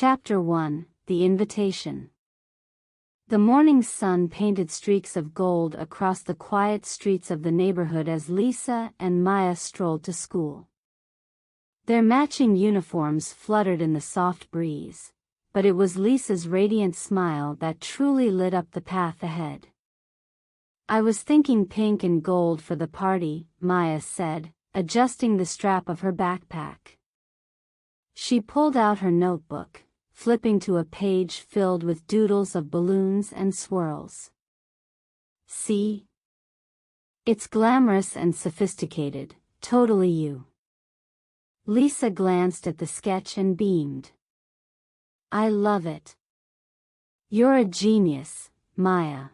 Chapter 1: The Invitation. The morning sun painted streaks of gold across the quiet streets of the neighborhood as Lisa and Maya strolled to school. Their matching uniforms fluttered in the soft breeze, but it was Lisa's radiant smile that truly lit up the path ahead. "I was thinking pink and gold for the party," Maya said, adjusting the strap of her backpack. She pulled out her notebook, flipping to a page filled with doodles of balloons and swirls. "See? It's glamorous and sophisticated, totally you." Lisa glanced at the sketch and beamed. "I love it." "You're a genius, Maya."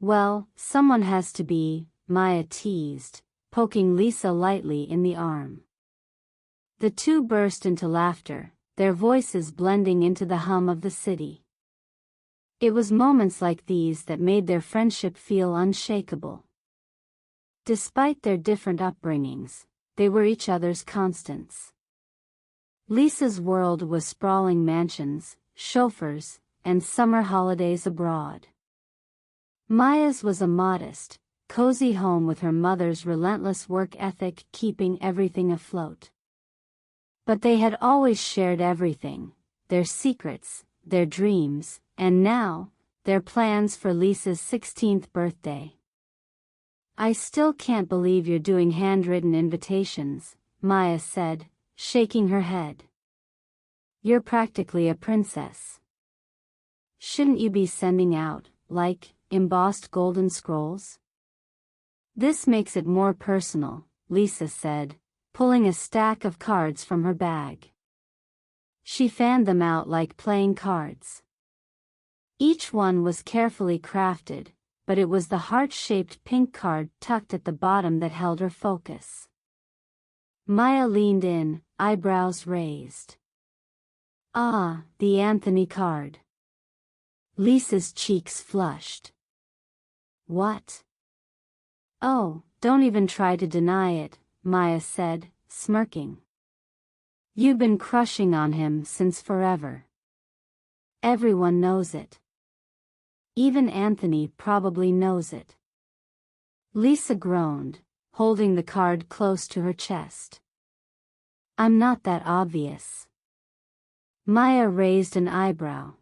"Well, someone has to be," Maya teased, poking Lisa lightly in the arm. The two burst into laughter, their voices blending into the hum of the city. It was moments like these that made their friendship feel unshakable. Despite their different upbringings, they were each other's constants. Lisa's world was sprawling mansions, chauffeurs, and summer holidays abroad. Maya's was a modest, cozy home with her mother's relentless work ethic keeping everything afloat. But they had always shared everything, their secrets, their dreams, and now, their plans for Lisa's 16th birthday. "I still can't believe you're doing handwritten invitations," Maya said, shaking her head. "You're practically a princess. Shouldn't you be sending out, like, embossed golden scrolls?" "This makes it more personal," Lisa said, pulling a stack of cards from her bag. She fanned them out like playing cards. Each one was carefully crafted, but it was the heart-shaped pink card tucked at the bottom that held her focus. Maya leaned in, eyebrows raised. "Ah, the Anthony card." Lisa's cheeks flushed. "What?" "Oh, don't even try to deny it," Maya said, smirking. "You've been crushing on him since forever. Everyone knows it. Even Anthony probably knows it." Lisa groaned, holding the card close to her chest. "I'm not that obvious." Maya raised an eyebrow.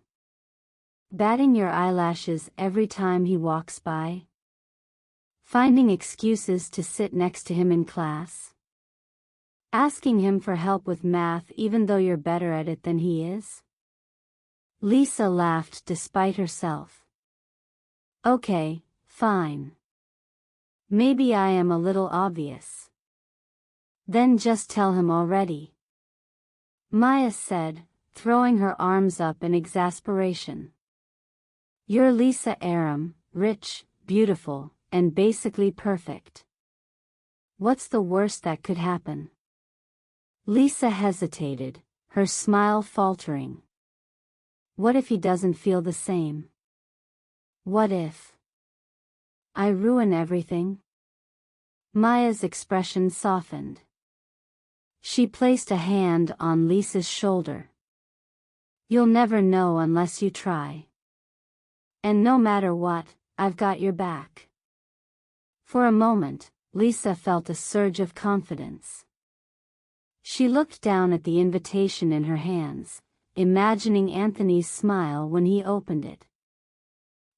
"Batting your eyelashes every time he walks by? Finding excuses to sit next to him in class? Asking him for help with math even though you're better at it than he is?" Lisa laughed despite herself. "Okay, fine. Maybe I am a little obvious. Then just tell him already," Maya said, throwing her arms up in exasperation. "You're Lisa Aram, rich, beautiful, and basically perfect. What's the worst that could happen?" Lisa hesitated, her smile faltering. "What if he doesn't feel the same? What if I ruin everything?" Maya's expression softened. She placed a hand on Lisa's shoulder. "You'll never know unless you try. And no matter what, I've got your back." For a moment, Lisa felt a surge of confidence. She looked down at the invitation in her hands, imagining Anthony's smile when he opened it.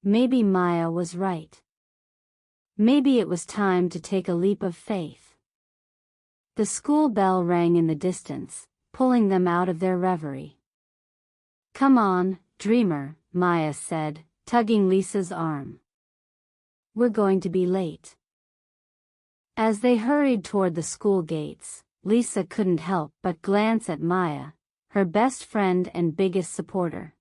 Maybe Maya was right. Maybe it was time to take a leap of faith. The school bell rang in the distance, pulling them out of their reverie. "Come on, dreamer," Maya said, tugging Lisa's arm. "We're going to be late." As they hurried toward the school gates, Lisa couldn't help but glance at Maya, her best friend and biggest supporter.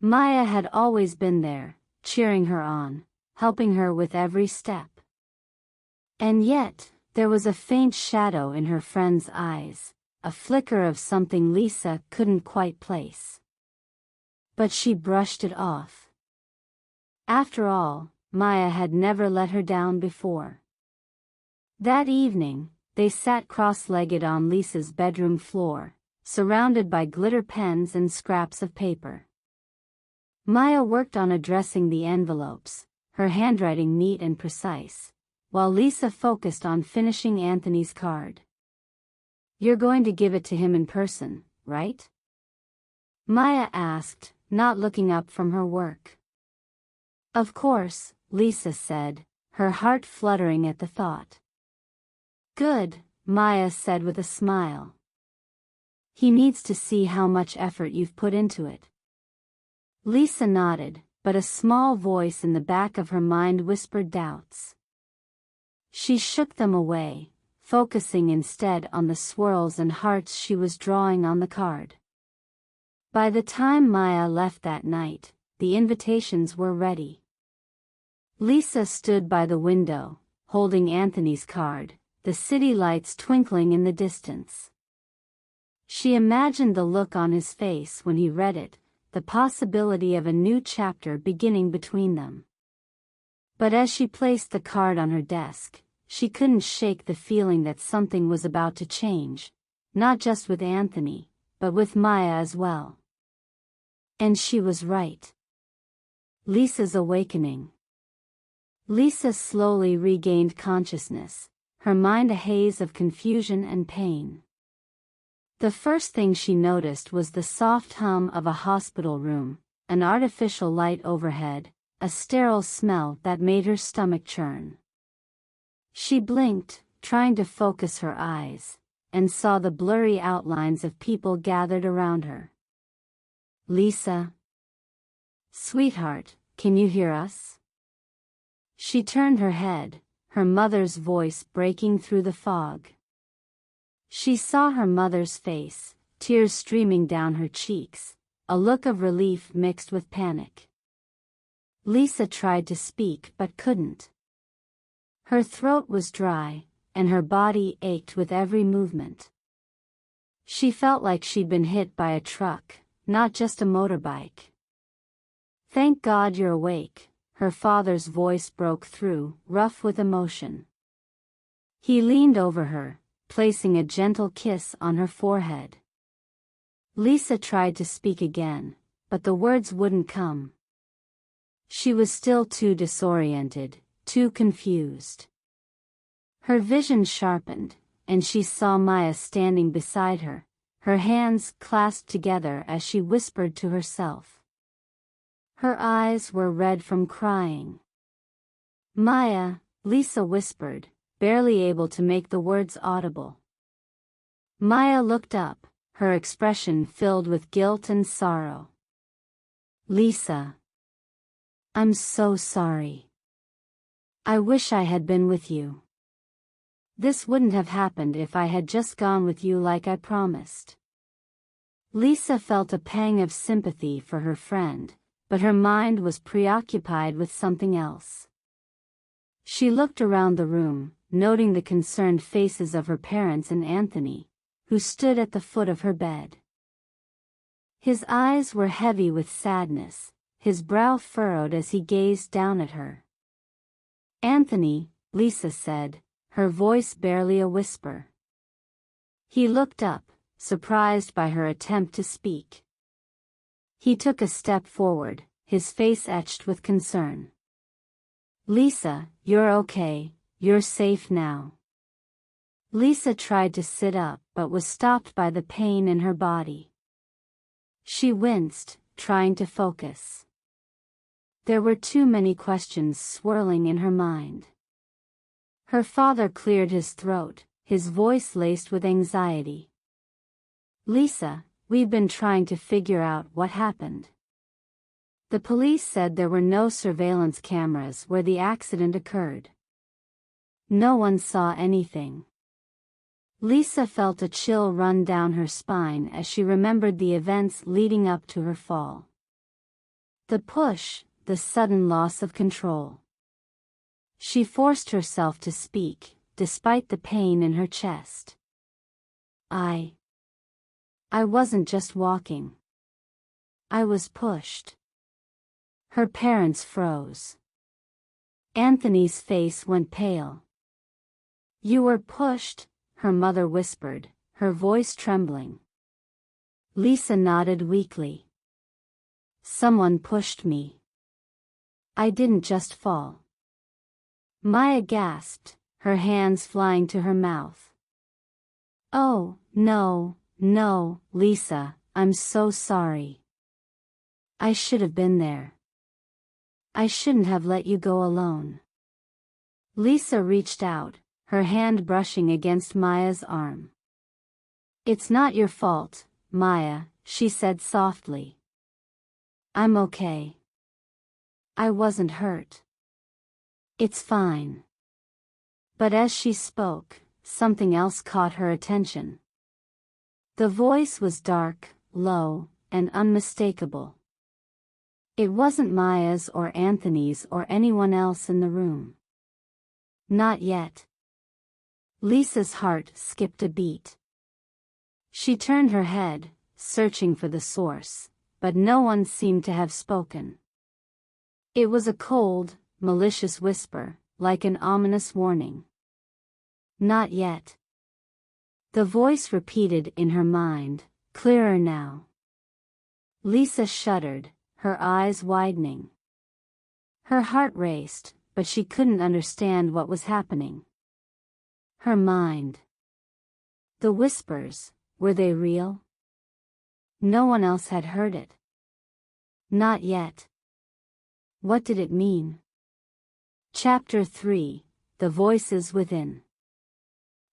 Maya had always been there, cheering her on, helping her with every step. And yet, there was a faint shadow in her friend's eyes, a flicker of something Lisa couldn't quite place. But she brushed it off. After all, Maya had never let her down before. That evening, they sat cross-legged on Lisa's bedroom floor, surrounded by glitter pens and scraps of paper. Maya worked on addressing the envelopes, her handwriting neat and precise, while Lisa focused on finishing Anthony's card. "You're going to give it to him in person, right?" Maya asked, not looking up from her work. "Of course," Lisa said, her heart fluttering at the thought. "Good," Maya said with a smile. "He needs to see how much effort you've put into it." Lisa nodded, but a small voice in the back of her mind whispered doubts. She shook them away, focusing instead on the swirls and hearts she was drawing on the card. By the time Maya left that night, the invitations were ready. Lisa stood by the window, holding Anthony's card, the city lights twinkling in the distance. She imagined the look on his face when he read it, the possibility of a new chapter beginning between them. But as she placed the card on her desk, she couldn't shake the feeling that something was about to change, not just with Anthony, but with Maya as well. And she was right. Lisa's awakening. Lisa slowly regained consciousness, her mind a haze of confusion and pain. The first thing she noticed was the soft hum of a hospital room, an artificial light overhead, a sterile smell that made her stomach churn. She blinked, trying to focus her eyes, and saw the blurry outlines of people gathered around her. "Lisa? Sweetheart, can you hear us?" She turned her head, her mother's voice breaking through the fog. She saw her mother's face, tears streaming down her cheeks, a look of relief mixed with panic. Lisa tried to speak but couldn't. Her throat was dry, and her body ached with every movement. She felt like she'd been hit by a truck, not just a motorbike. "Thank God you're awake," her father's voice broke through, rough with emotion. He leaned over her, placing a gentle kiss on her forehead. Lisa tried to speak again, but the words wouldn't come. She was still too disoriented, too confused. Her vision sharpened, and she saw Maya standing beside her, her hands clasped together as she whispered to herself. Her eyes were red from crying. "Maya," Lisa whispered, barely able to make the words audible. Maya looked up, her expression filled with guilt and sorrow. "Lisa. I'm so sorry. I wish I had been with you. This wouldn't have happened if I had just gone with you like I promised." Lisa felt a pang of sympathy for her friend, but her mind was preoccupied with something else. She looked around the room, noting the concerned faces of her parents and Anthony, who stood at the foot of her bed. His eyes were heavy with sadness, his brow furrowed as he gazed down at her. "Anthony," Lisa said, her voice barely a whisper. He looked up, surprised by her attempt to speak. He took a step forward, his face etched with concern. "Lisa, you're okay, you're safe now." Lisa tried to sit up but was stopped by the pain in her body. She winced, trying to focus. There were too many questions swirling in her mind. Her father cleared his throat, his voice laced with anxiety. "Lisa, we've been trying to figure out what happened. The police said there were no surveillance cameras where the accident occurred. No one saw anything." Lisa felt a chill run down her spine as she remembered the events leading up to her fall. The push, the sudden loss of control. She forced herself to speak, despite the pain in her chest. I wasn't just walking. I was pushed." Her parents froze. Anthony's face went pale. "You were pushed," her mother whispered, her voice trembling. Lisa nodded weakly. Someone pushed me. I didn't just fall. Maya gasped, her hands flying to her mouth. Oh, no, no, Lisa, I'm so sorry. I should have been there. I shouldn't have let you go alone. Lisa reached out, her hand brushing against Maya's arm. It's not your fault, Maya, she said softly. I'm okay. I wasn't hurt. It's fine. But as she spoke, something else caught her attention. The voice was dark, low, and unmistakable. It wasn't Maya's or Anthony's or anyone else in the room. Not yet. Lisa's heart skipped a beat. She turned her head, searching for the source, but no one seemed to have spoken. It was a cold, malicious whisper, like an ominous warning. Not yet. The voice repeated in her mind, clearer now. Lisa shuddered, her eyes widening. Her heart raced, but she couldn't understand what was happening. Her mind. The whispers, were they real? No one else had heard it. Not yet. What did it mean? Chapter 3, The Voices Within.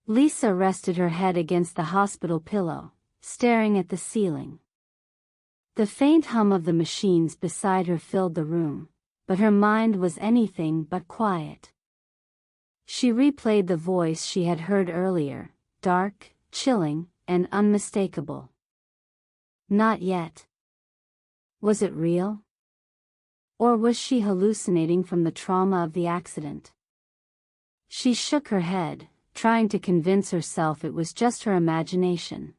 Lisa rested her head against the hospital pillow, staring at the ceiling. The faint hum of the machines beside her filled the room, but her mind was anything but quiet. She replayed the voice she had heard earlier, dark, chilling, and unmistakable. Not yet. Was it real? Or was she hallucinating from the trauma of the accident? She shook her head, trying to convince herself it was just her imagination.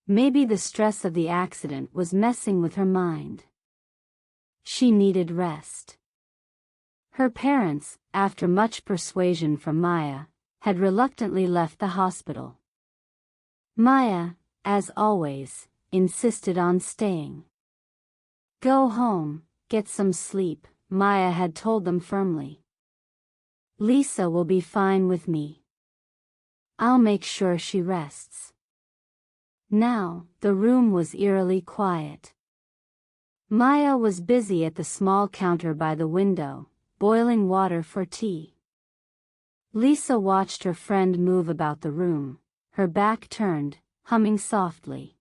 Maybe the stress of the accident was messing with her mind. She needed rest. Her parents, after much persuasion from Maya, had reluctantly left the hospital. Maya, as always, insisted on staying. Go home, get some sleep, Maya had told them firmly. Lisa will be fine with me. I'll make sure she rests. Now, the room was eerily quiet. Maya was busy at the small counter by the window, boiling water for tea. Lisa watched her friend move about the room, her back turned, humming softly.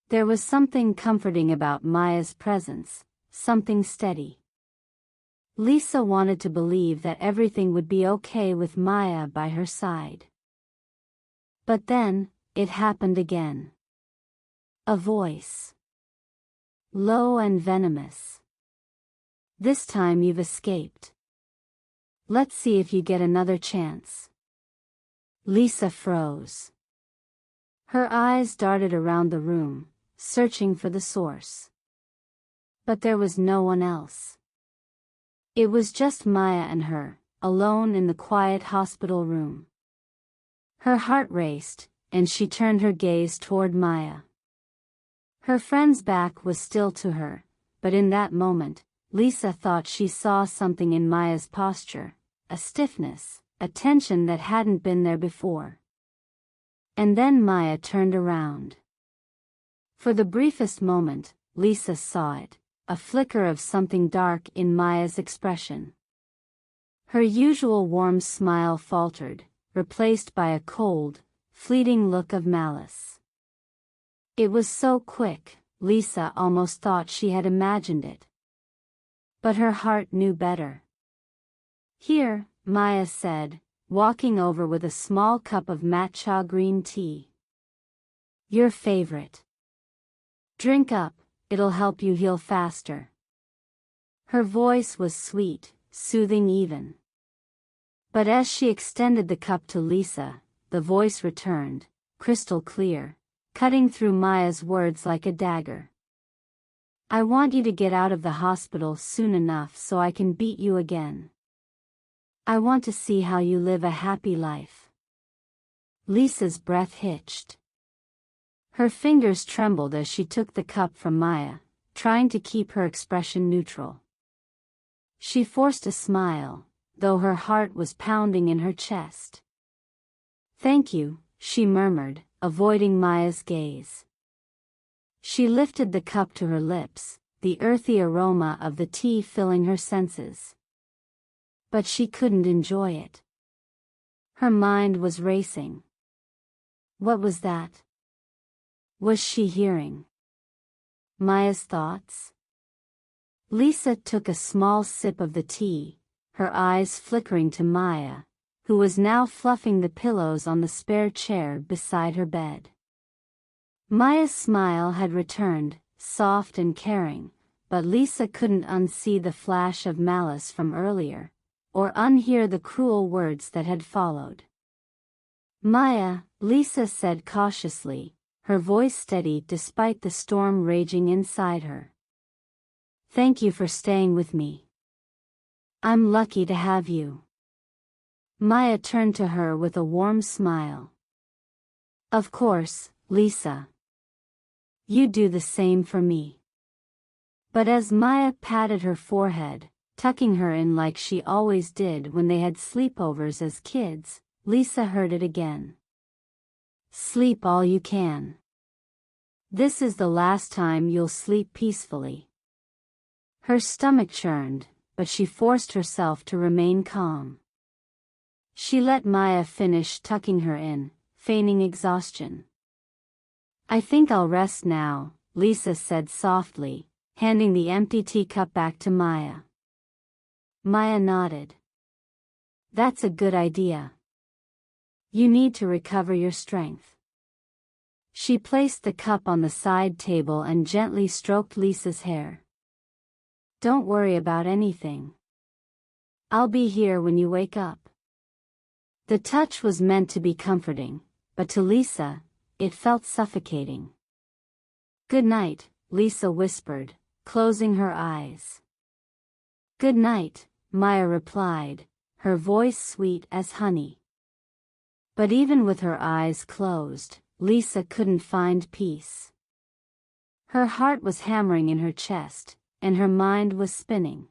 There was something comforting about Maya's presence, something steady. Lisa wanted to believe that everything would be okay with Maya by her side. But then, it happened again. A voice. Low and venomous. This time you've escaped. Let's see if you get another chance. Lisa froze. Her eyes darted around the room, searching for the source. But there was no one else. It was just Maya and her, alone in the quiet hospital room. Her heart raced, and she turned her gaze toward Maya. Her friend's back was still to her, but in that moment, Lisa thought she saw something in Maya's posture, a stiffness, a tension that hadn't been there before. And then Maya turned around. For the briefest moment, Lisa saw it, a flicker of something dark in Maya's expression. Her usual warm smile faltered, replaced by a cold, fleeting look of malice. It was so quick, Lisa almost thought she had imagined it. But her heart knew better. Here, Maya said, walking over with a small cup of matcha green tea. Your favorite. Drink up, it'll help you heal faster. Her voice was sweet, soothing even. But as she extended the cup to Lisa, the voice returned, crystal clear, cutting through Maya's words like a dagger. I want you to get out of the hospital soon enough so I can beat you again. I want to see how you live a happy life. Lisa's breath hitched. Her fingers trembled as she took the cup from Maya, trying to keep her expression neutral. She forced a smile, though her heart was pounding in her chest. "Thank you," she murmured, avoiding Maya's gaze. She lifted the cup to her lips, the earthy aroma of the tea filling her senses. But she couldn't enjoy it. Her mind was racing. What was that? Was she hearing Maya's thoughts? Lisa took a small sip of the tea, her eyes flickering to Maya, who was now fluffing the pillows on the spare chair beside her bed. Maya's smile had returned, soft and caring, but Lisa couldn't unsee the flash of malice from earlier, or unhear the cruel words that had followed. "Maya," Lisa said cautiously, her voice steady despite the storm raging inside her. "Thank you for staying with me. I'm lucky to have you." Maya turned to her with a warm smile. "Of course, Lisa. You do the same for me." But as Maya patted her forehead, tucking her in like she always did when they had sleepovers as kids, Lisa heard it again. "Sleep all you can. This is the last time you'll sleep peacefully." Her stomach churned, but she forced herself to remain calm. She let Maya finish tucking her in, feigning exhaustion. "I think I'll rest now," Lisa said softly, handing the empty teacup back to Maya. Maya nodded. "That's a good idea. You need to recover your strength." She placed the cup on the side table and gently stroked Lisa's hair. "Don't worry about anything. I'll be here when you wake up." The touch was meant to be comforting, but to Lisa, it felt suffocating. "Good night," Lisa whispered, closing her eyes. "Good night," Maya replied, her voice sweet as honey. But even with her eyes closed, Lisa couldn't find peace. Her heart was hammering in her chest, and her mind was spinning.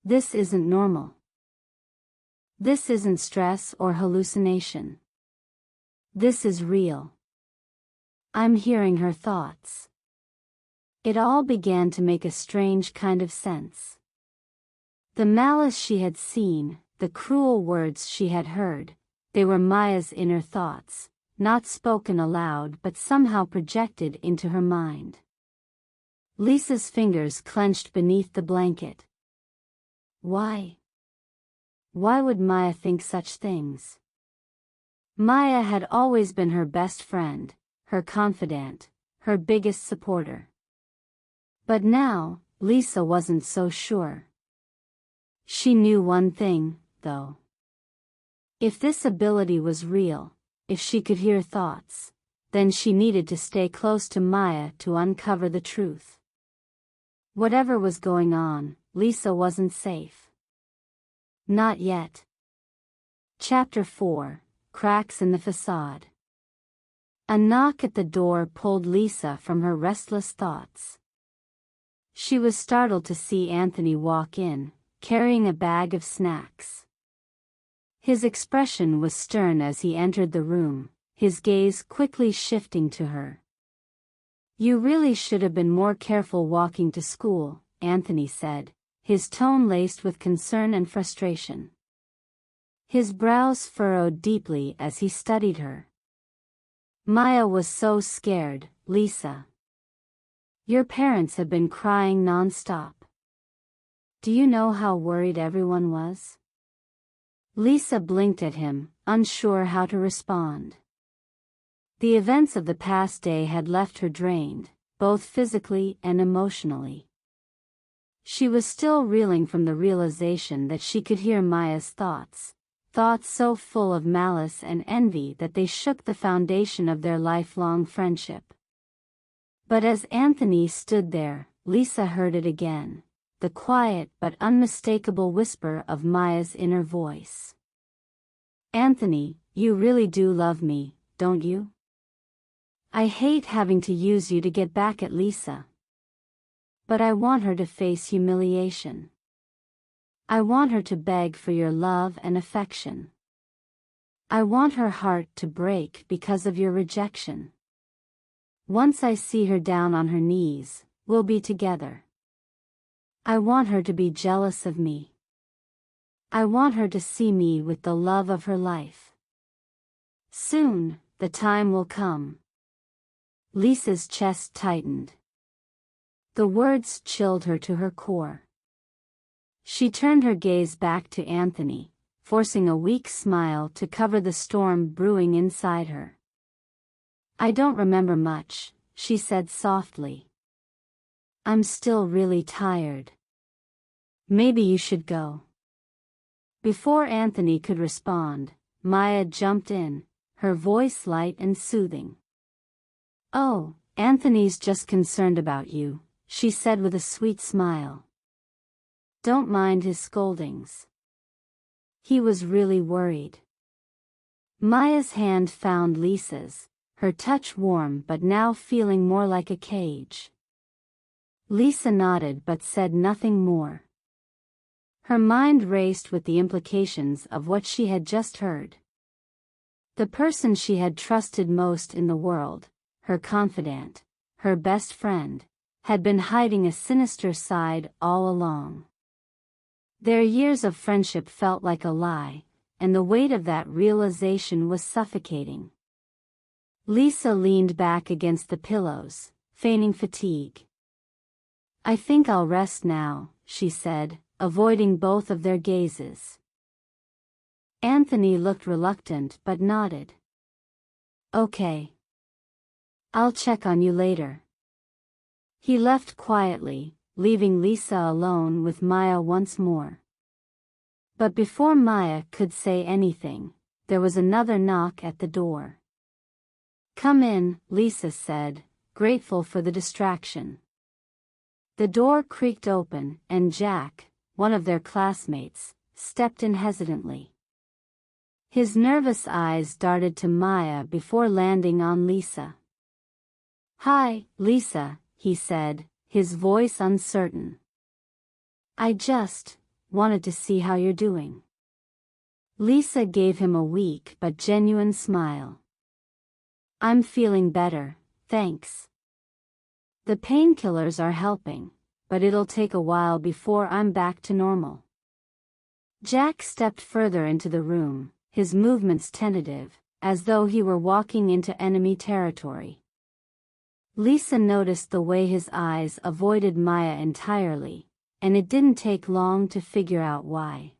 This isn't normal. This isn't stress or hallucination. This is real. I'm hearing her thoughts. It all began to make a strange kind of sense. The malice she had seen, the cruel words she had heard, they were Maya's inner thoughts, not spoken aloud but somehow projected into her mind. Lisa's fingers clenched beneath the blanket. Why? Why would Maya think such things? Maya had always been her best friend, her confidant, her biggest supporter. But now, Lisa wasn't so sure. She knew one thing, though. If this ability was real, if she could hear thoughts, then she needed to stay close to Maya to uncover the truth. Whatever was going on, Lisa wasn't safe. Not yet. Chapter 4, Cracks in the Facade. A knock at the door pulled Lisa from her restless thoughts. She was startled to see Anthony walk in, carrying a bag of snacks. His expression was stern as he entered the room, his gaze quickly shifting to her. "You really should have been more careful walking to school," Anthony said, his tone laced with concern and frustration. His brows furrowed deeply as he studied her. "Maya was so scared, Lisa. Your parents have been crying non-stop. Do you know how worried everyone was?" Lisa blinked at him, unsure how to respond. The events of the past day had left her drained, both physically and emotionally. She was still reeling from the realization that she could hear Maya's thoughts, thoughts so full of malice and envy that they shook the foundation of their lifelong friendship. But as Anthony stood there, Lisa heard it again, the quiet but unmistakable whisper of Maya's inner voice. "Anthony, you really do love me, don't you?" I hate having to use you to get back at Lisa. But I want her to face humiliation. I want her to beg for your love and affection. I want her heart to break because of your rejection. Once I see her down on her knees, we'll be together. I want her to be jealous of me. I want her to see me with the love of her life. Soon, the time will come. Lisa's chest tightened. The words chilled her to her core. She turned her gaze back to Anthony, forcing a weak smile to cover the storm brewing inside her. I don't remember much, she said softly. I'm still really tired. Maybe you should go. Before Anthony could respond, Maya jumped in, her voice light and soothing. Oh, Anthony's just concerned about you, she said with a sweet smile. Don't mind his scoldings. He was really worried. Maya's hand found Lisa's, her touch warm but now feeling more like a cage. Lisa nodded but said nothing more. Her mind raced with the implications of what she had just heard. The person she had trusted most in the world, her confidant, her best friend, had been hiding a sinister side all along. Their years of friendship felt like a lie, and the weight of that realization was suffocating. Lisa leaned back against the pillows, feigning fatigue. I think I'll rest now, she said, avoiding both of their gazes. Anthony looked reluctant but nodded. Okay. I'll check on you later. He left quietly, leaving Lisa alone with Maya once more. But before Maya could say anything, there was another knock at the door. Come in, Lisa said, grateful for the distraction. The door creaked open, and Jack, one of their classmates, stepped in hesitantly. His nervous eyes darted to Maya before landing on Lisa. Hi, Lisa, he said, his voice uncertain. I just wanted to see how you're doing. Lisa gave him a weak but genuine smile. I'm feeling better, thanks. The painkillers are helping, but it'll take a while before I'm back to normal. Jack stepped further into the room, his movements tentative, as though he were walking into enemy territory. Lisa noticed the way his eyes avoided Maya entirely, and it didn't take long to figure out why.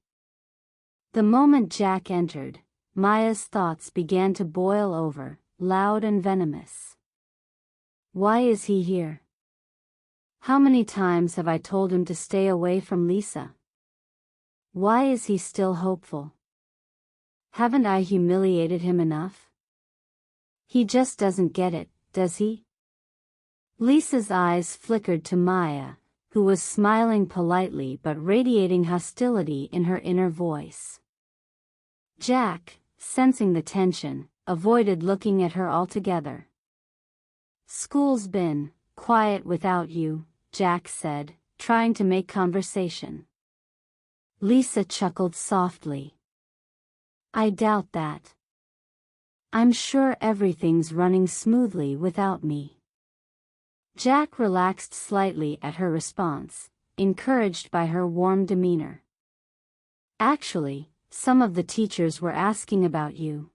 The moment Jack entered, Maya's thoughts began to boil over, loud and venomous. Why is he here? How many times have I told him to stay away from Lisa? Why is he still hopeful? Haven't I humiliated him enough? He just doesn't get it, does he? Lisa's eyes flickered to Maya, who was smiling politely but radiating hostility in her inner voice. Jack, sensing the tension, avoided looking at her altogether. School's been quiet without you, Jack said, trying to make conversation. Lisa chuckled softly. I doubt that. I'm sure everything's running smoothly without me. Jack relaxed slightly at her response, encouraged by her warm demeanor. Actually, some of the teachers were asking about you.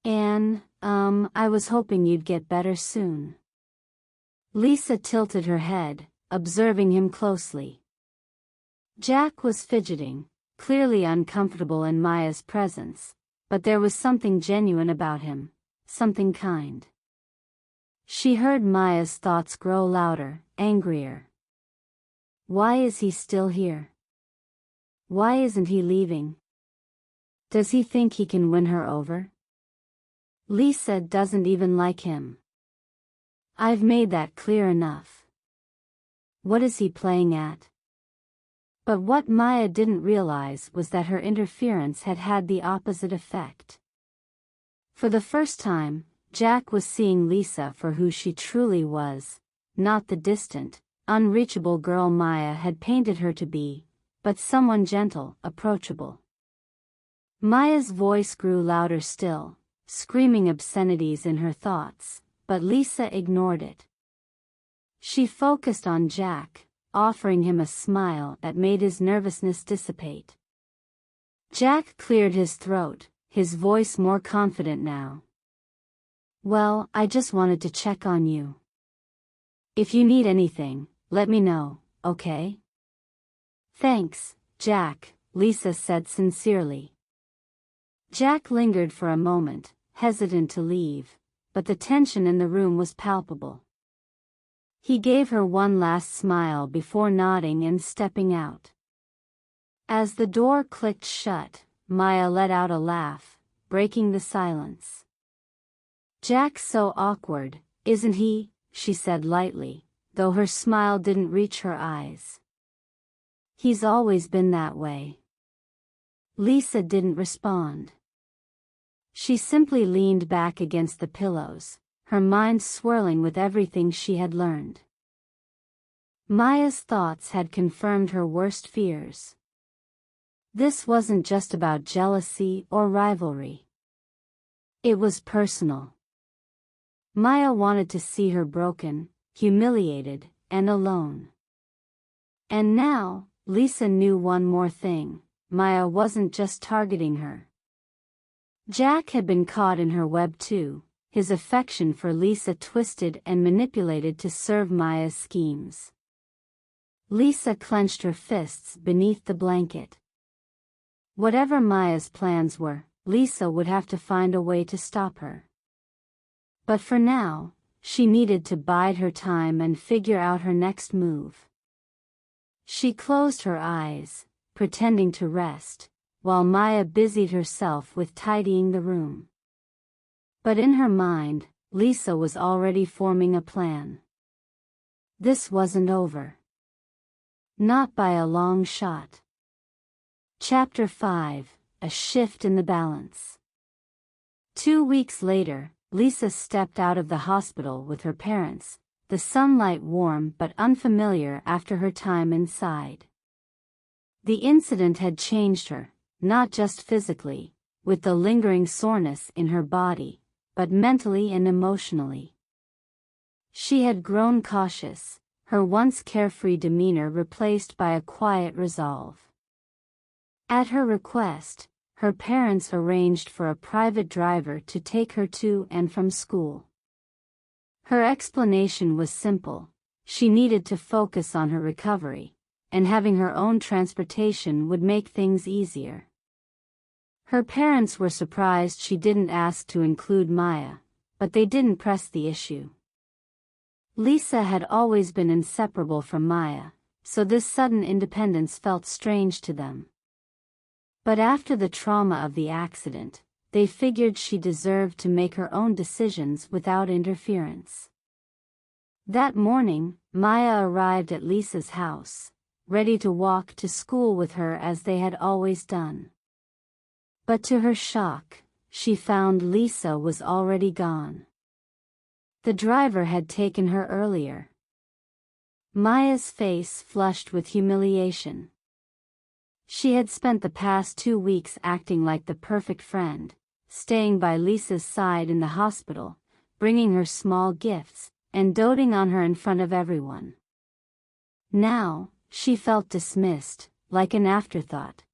And, I was hoping you'd get better soon. Lisa tilted her head, observing him closely. Jack was fidgeting, clearly uncomfortable in Maya's presence, but there was something genuine about him, something kind. She heard Maya's thoughts grow louder, angrier. Why is he still here? Why isn't he leaving? Does he think he can win her over? Lisa doesn't even like him. I've made that clear enough. What is he playing at? But what Maya didn't realize was that her interference had had the opposite effect. For the first time, Jack was seeing Lisa for who she truly was, not the distant, unreachable girl Maya had painted her to be, but someone gentle, approachable. Maya's voice grew louder still, screaming obscenities in her thoughts, but Lisa ignored it. She focused on Jack, offering him a smile that made his nervousness dissipate. Jack cleared his throat, his voice more confident now. "Well, I just wanted to check on you. If you need anything, let me know, okay?" "Thanks, Jack," Lisa said sincerely. Jack lingered for a moment, hesitant to leave, but the tension in the room was palpable. He gave her one last smile before nodding and stepping out. As the door clicked shut, Maya let out a laugh, breaking the silence. "Jack's so awkward, isn't he?" she said lightly, though her smile didn't reach her eyes. "He's always been that way." Lisa didn't respond. She simply leaned back against the pillows, her mind swirling with everything she had learned. Maya's thoughts had confirmed her worst fears. This wasn't just about jealousy or rivalry. It was personal. Maya wanted to see her broken, humiliated, and alone. And now, Lisa knew one more thing: Maya wasn't just targeting her. Jack had been caught in her web too, his affection for Lisa twisted and manipulated to serve Maya's schemes. Lisa clenched her fists beneath the blanket. Whatever Maya's plans were, Lisa would have to find a way to stop her. But for now, she needed to bide her time and figure out her next move. She closed her eyes, pretending to rest, while Maya busied herself with tidying the room. But in her mind, Lisa was already forming a plan. This wasn't over. Not by a long shot. Chapter 5: A Shift in the Balance. 2 weeks later, Lisa stepped out of the hospital with her parents, the sunlight warm but unfamiliar after her time inside. The incident had changed her, not just physically, with the lingering soreness in her body, but mentally and emotionally. She had grown cautious, her once carefree demeanor replaced by a quiet resolve. At her request, her parents arranged for a private driver to take her to and from school. Her explanation was simple: she needed to focus on her recovery, and having her own transportation would make things easier. Her parents were surprised she didn't ask to include Maya, but they didn't press the issue. Lisa had always been inseparable from Maya, so this sudden independence felt strange to them. But after the trauma of the accident, they figured she deserved to make her own decisions without interference. That morning, Maya arrived at Lisa's house, ready to walk to school with her as they had always done. But to her shock, she found Lisa was already gone. The driver had taken her earlier. Maya's face flushed with humiliation. She had spent the past 2 weeks acting like the perfect friend, staying by Lisa's side in the hospital, bringing her small gifts, and doting on her in front of everyone. Now, she felt dismissed, like an afterthought.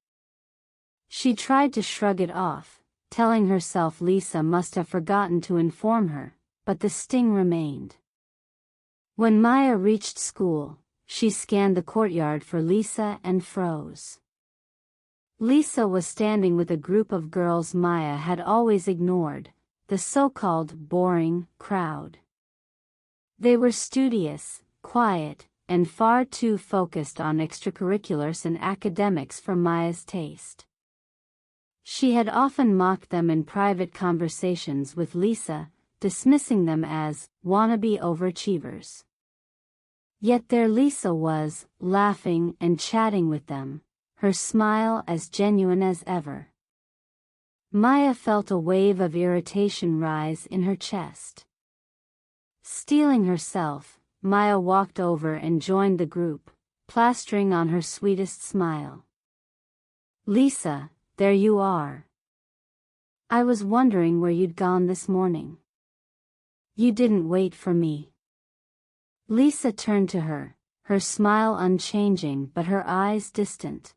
She tried to shrug it off, telling herself Lisa must have forgotten to inform her, but the sting remained. When Maya reached school, she scanned the courtyard for Lisa and froze. Lisa was standing with a group of girls Maya had always ignored, the so-called boring crowd. They were studious, quiet, and far too focused on extracurriculars and academics for Maya's taste. She had often mocked them in private conversations with Lisa, dismissing them as wannabe overachievers. Yet there Lisa was, laughing and chatting with them, her smile as genuine as ever. Maya felt a wave of irritation rise in her chest. Steeling herself, Maya walked over and joined the group, plastering on her sweetest smile. "Lisa, there you are. I was wondering where you'd gone this morning. You didn't wait for me." Lisa turned to her, her smile unchanging but her eyes distant.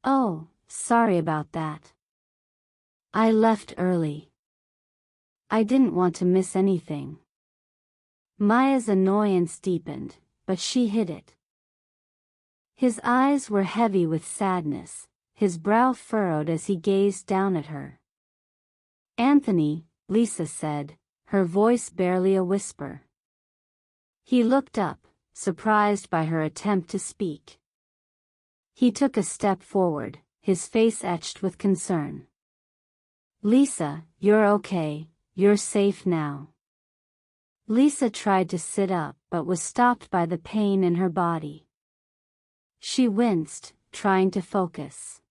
"Oh, sorry about that. I left early. I didn't want to miss anything." Maya's annoyance deepened, but she hid it. His eyes were heavy with sadness, his brow furrowed as he gazed down at her. "Anthony," Lisa said, her voice barely a whisper. He looked up, surprised by her attempt to speak. He took a step forward, his face etched with concern. "Lisa, you're okay, you're safe now." Lisa tried to sit up but was stopped by the pain in her body. She winced, trying to focus.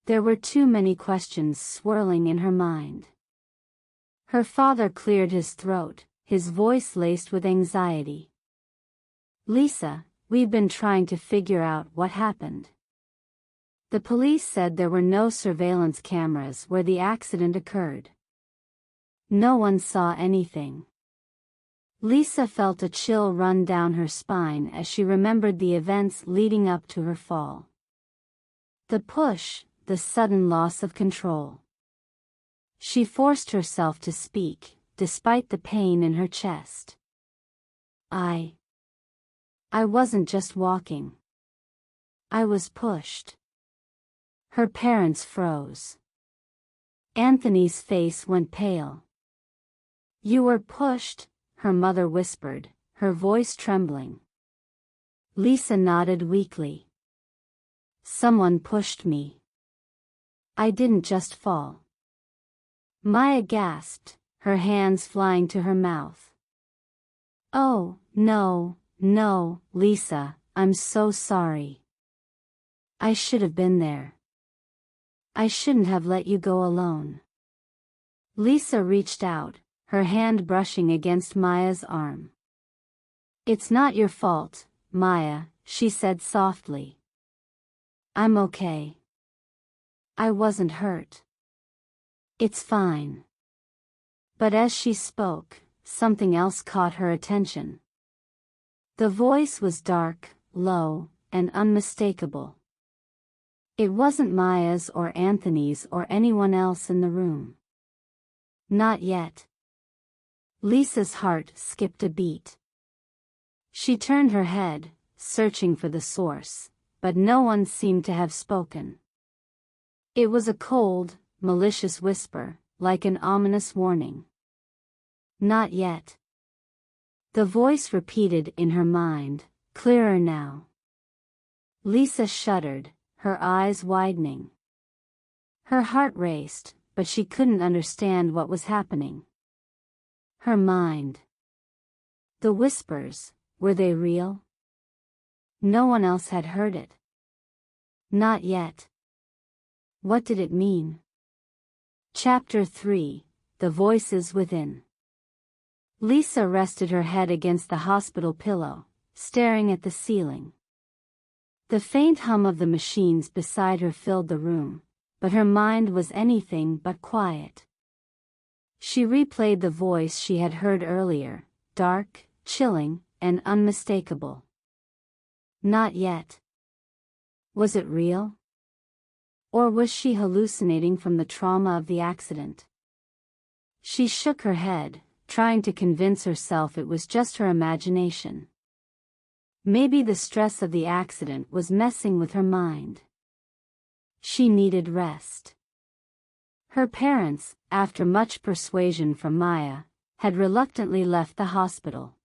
There were too many questions swirling in her mind. Her father cleared his throat, his voice laced with anxiety. "Lisa, we've been trying to figure out what happened. The police said there were no surveillance cameras where the accident occurred. No one saw anything." Lisa felt a chill run down her spine as she remembered the events leading up to her fall. The push, the sudden loss of control. She forced herself to speak, despite the pain in her chest. I wasn't just walking. I was pushed." Her parents froze. Anthony's face went pale. "You were pushed," her mother whispered, her voice trembling. Lisa nodded weakly. "Someone pushed me. I didn't just fall." Maya gasped, her hands flying to her mouth. "Oh, no, no, Lisa, I'm so sorry. I should have been there. I shouldn't have let you go alone." Lisa reached out, her hand brushing against Maya's arm. "It's not your fault, Maya," she said softly. "I'm okay. I wasn't hurt. It's fine." But as she spoke, something else caught her attention. The voice was dark, low, and unmistakable. It wasn't Maya's or Anthony's or anyone else in the room. Not yet. Lisa's heart skipped a beat. She turned her head, searching for the source, but no one seemed to have spoken. It was a cold, malicious whisper, like an ominous warning. "Not yet." The voice repeated in her mind, clearer now. Lisa shuddered, her eyes widening. Her heart raced, but she couldn't understand what was happening. Her mind. The whispers, were they real? No one else had heard it. Not yet. What did it mean? Chapter 3, The Voices Within. Lisa rested her head against the hospital pillow, staring at the ceiling. The faint hum of the machines beside her filled the room, but her mind was anything but quiet. She replayed the voice she had heard earlier, dark, chilling, and unmistakable. Not yet. Was it real? Or was she hallucinating from the trauma of the accident? She shook her head, trying to convince herself it was just her imagination. Maybe the stress of the accident was messing with her mind. She needed rest. Her parents, after much persuasion from Maya, had reluctantly left the hospital.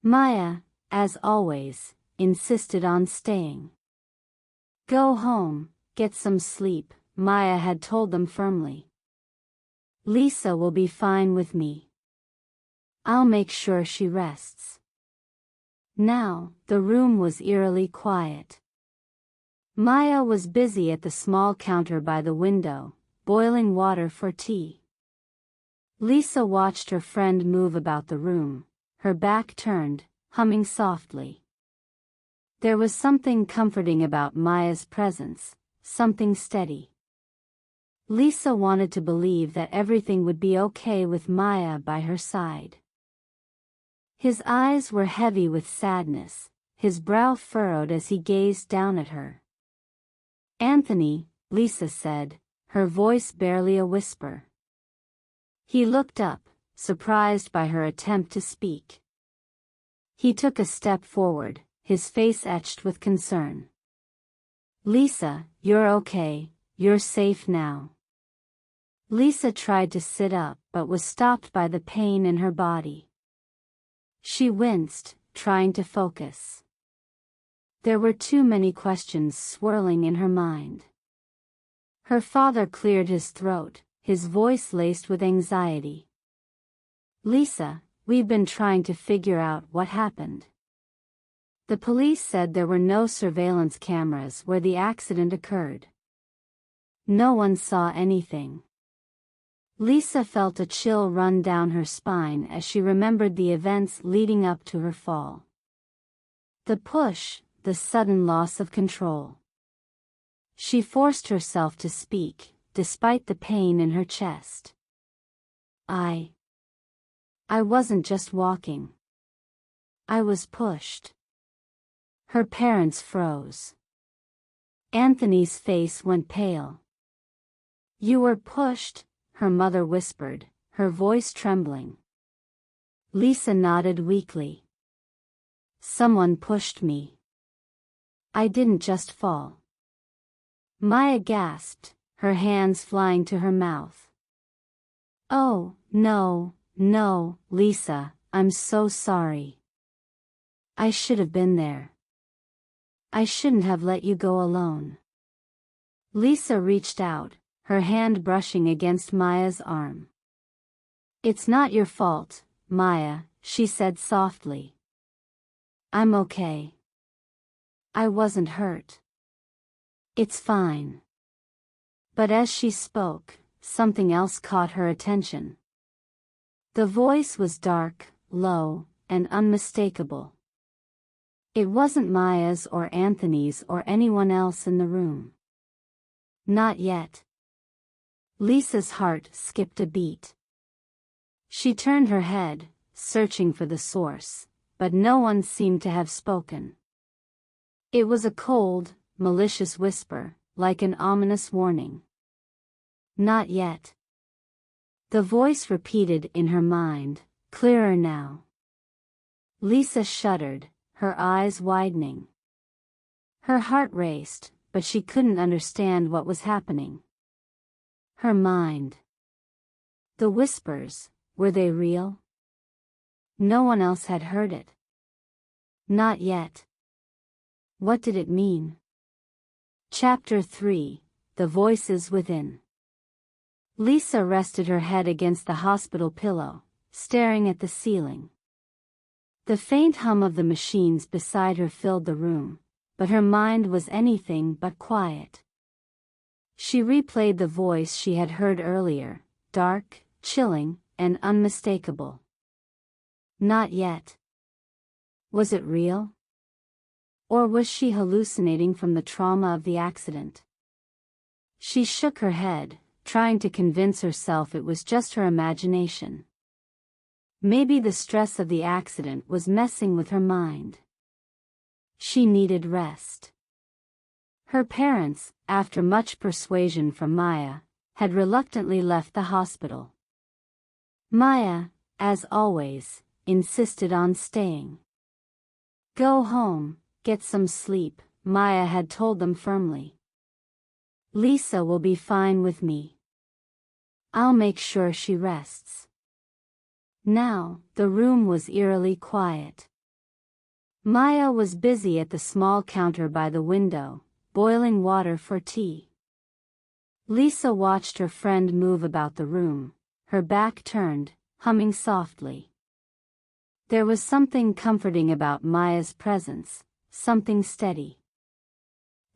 Maya, as always, insisted on staying. "Go home, get some sleep," Maya had told them firmly. "Lisa will be fine with me. I'll make sure she rests." Now, the room was eerily quiet. Maya was busy at the small counter by the window, boiling water for tea. Lisa watched her friend move about the room, her back turned, humming softly. There was something comforting about Maya's presence, something steady. Lisa wanted to believe that everything would be okay with Maya by her side. His eyes were heavy with sadness, his brow furrowed as he gazed down at her. "Anthony," Lisa said, her voice barely a whisper. He looked up, surprised by her attempt to speak. He took a step forward, his face etched with concern. "Lisa, you're okay, you're safe now." Lisa tried to sit up but was stopped by the pain in her body. She winced, trying to focus. There were too many questions swirling in her mind. Her father cleared his throat, his voice laced with anxiety. "Lisa, we've been trying to figure out what happened. The police said there were no surveillance cameras where the accident occurred. No one saw anything." Lisa felt a chill run down her spine as she remembered the events leading up to her fall. The push, the sudden loss of control. She forced herself to speak, despite the pain in her chest. I wasn't just walking. I was pushed." Her parents froze. Anthony's face went pale. "You were pushed," her mother whispered, her voice trembling. Lisa nodded weakly. "Someone pushed me. I didn't just fall." Maya gasped, her hands flying to her mouth. "Oh, no, no, Lisa, I'm so sorry. I should have been there. I shouldn't have let you go alone." Lisa reached out, her hand brushing against Maya's arm. "It's not your fault, Maya," she said softly. "I'm okay. I wasn't hurt. It's fine." But as she spoke, something else caught her attention. The voice was dark, low, and unmistakable. It wasn't Maya's or Anthony's or anyone else in the room. Not yet. Lisa's heart skipped a beat. She turned her head, searching for the source, but no one seemed to have spoken. It was a cold, malicious whisper, like an ominous warning. "Not yet." The voice repeated in her mind, clearer now. Lisa shuddered, her eyes widening. Her heart raced, but she couldn't understand what was happening. Her mind. The whispers, were they real? No one else had heard it. Not yet. What did it mean? Chapter 3, The Voices Within. Lisa rested her head against the hospital pillow, staring at the ceiling. The faint hum of the machines beside her filled the room, but her mind was anything but quiet. She replayed the voice she had heard earlier, dark, chilling, and unmistakable. Not yet. Was it real? Or was she hallucinating from the trauma of the accident? She shook her head, trying to convince herself it was just her imagination. Maybe the stress of the accident was messing with her mind. She needed rest. Her parents, after much persuasion from Maya, had reluctantly left the hospital. Maya, as always, insisted on staying. "Go home, get some sleep," Maya had told them firmly. "Lisa will be fine with me. I'll make sure she rests." Now, the room was eerily quiet. Maya was busy at the small counter by the window, boiling water for tea. Lisa watched her friend move about the room, her back turned, humming softly. There was something comforting about Maya's presence, something steady.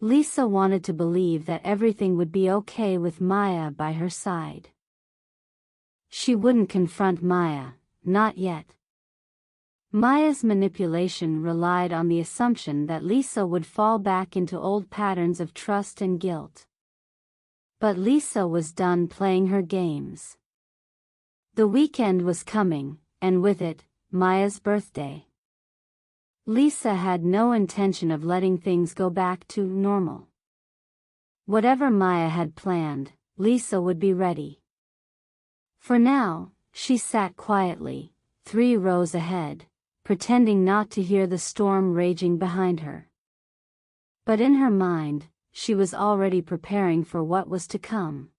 Lisa wanted to believe that everything would be okay with Maya by her side. She wouldn't confront Maya, not yet. Maya's manipulation relied on the assumption that Lisa would fall back into old patterns of trust and guilt. But Lisa was done playing her games. The weekend was coming, and with it, Maya's birthday. Lisa had no intention of letting things go back to normal. Whatever Maya had planned, Lisa would be ready. For now, she sat quietly, 3 rows ahead, pretending not to hear the storm raging behind her. But in her mind, she was already preparing for what was to come.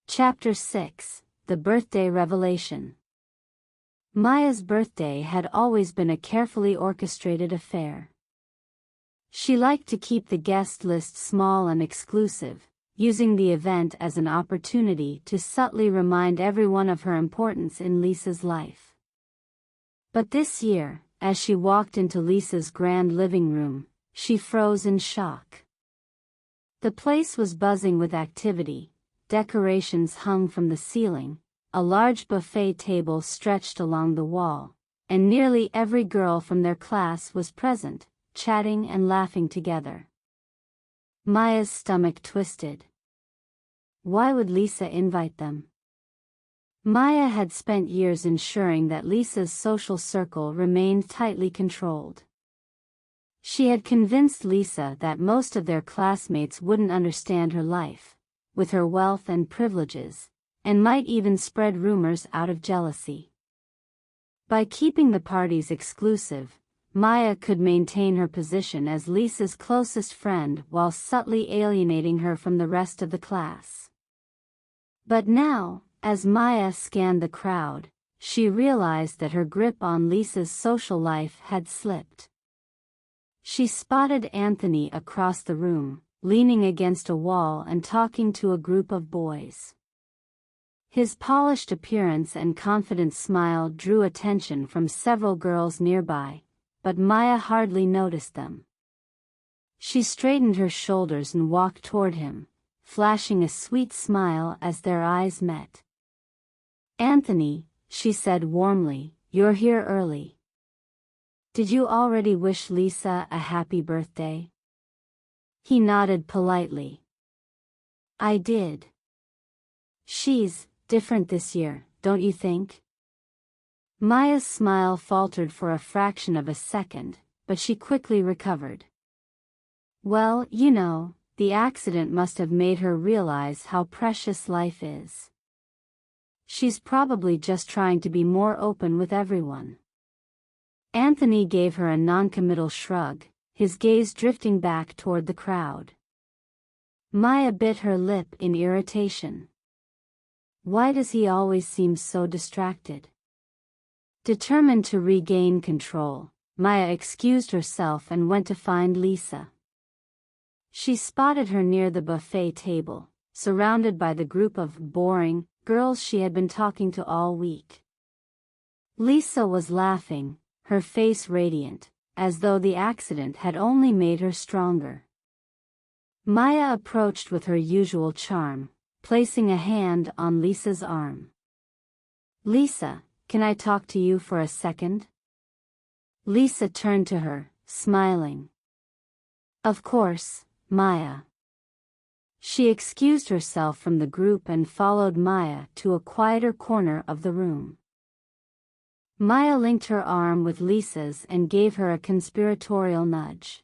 Chapter 6: The Birthday Revelation. Maya's birthday had always been a carefully orchestrated affair. She liked to keep the guest list small and exclusive, using the event as an opportunity to subtly remind everyone of her importance in Lisa's life. But this year, as she walked into Lisa's grand living room, she froze in shock. The place was buzzing with activity, decorations hung from the ceiling, a large buffet table stretched along the wall, and nearly every girl from their class was present, chatting and laughing together. Maya's stomach twisted. Why would Lisa invite them? Maya had spent years ensuring that Lisa's social circle remained tightly controlled. She had convinced Lisa that most of their classmates wouldn't understand her life, with her wealth and privileges, and might even spread rumors out of jealousy. By keeping the parties exclusive, Maya could maintain her position as Lisa's closest friend while subtly alienating her from the rest of the class. But now, as Maya scanned the crowd, she realized that her grip on Lisa's social life had slipped. She spotted Anthony across the room, leaning against a wall and talking to a group of boys. His polished appearance and confident smile drew attention from several girls nearby, but Maya hardly noticed them. She straightened her shoulders and walked toward him, flashing a sweet smile as their eyes met. "Anthony," she said warmly, "you're here early. Did you already wish Lisa a happy birthday?" He nodded politely. "I did. She's different this year, don't you think?" Maya's smile faltered for a fraction of a second, but she quickly recovered. "Well, you know, the accident must have made her realize how precious life is. She's probably just trying to be more open with everyone." Anthony gave her a noncommittal shrug, his gaze drifting back toward the crowd. Maya bit her lip in irritation. Why does he always seem so distracted? Determined to regain control, Maya excused herself and went to find Lisa. She spotted her near the buffet table, surrounded by the group of boring girls she had been talking to all week. Lisa was laughing, her face radiant, as though the accident had only made her stronger. Maya approached with her usual charm, placing a hand on Lisa's arm. "Lisa, can I talk to you for a second?" Lisa turned to her, smiling. "Of course, Maya." She excused herself from the group and followed Maya to a quieter corner of the room. Maya linked her arm with Lisa's and gave her a conspiratorial nudge.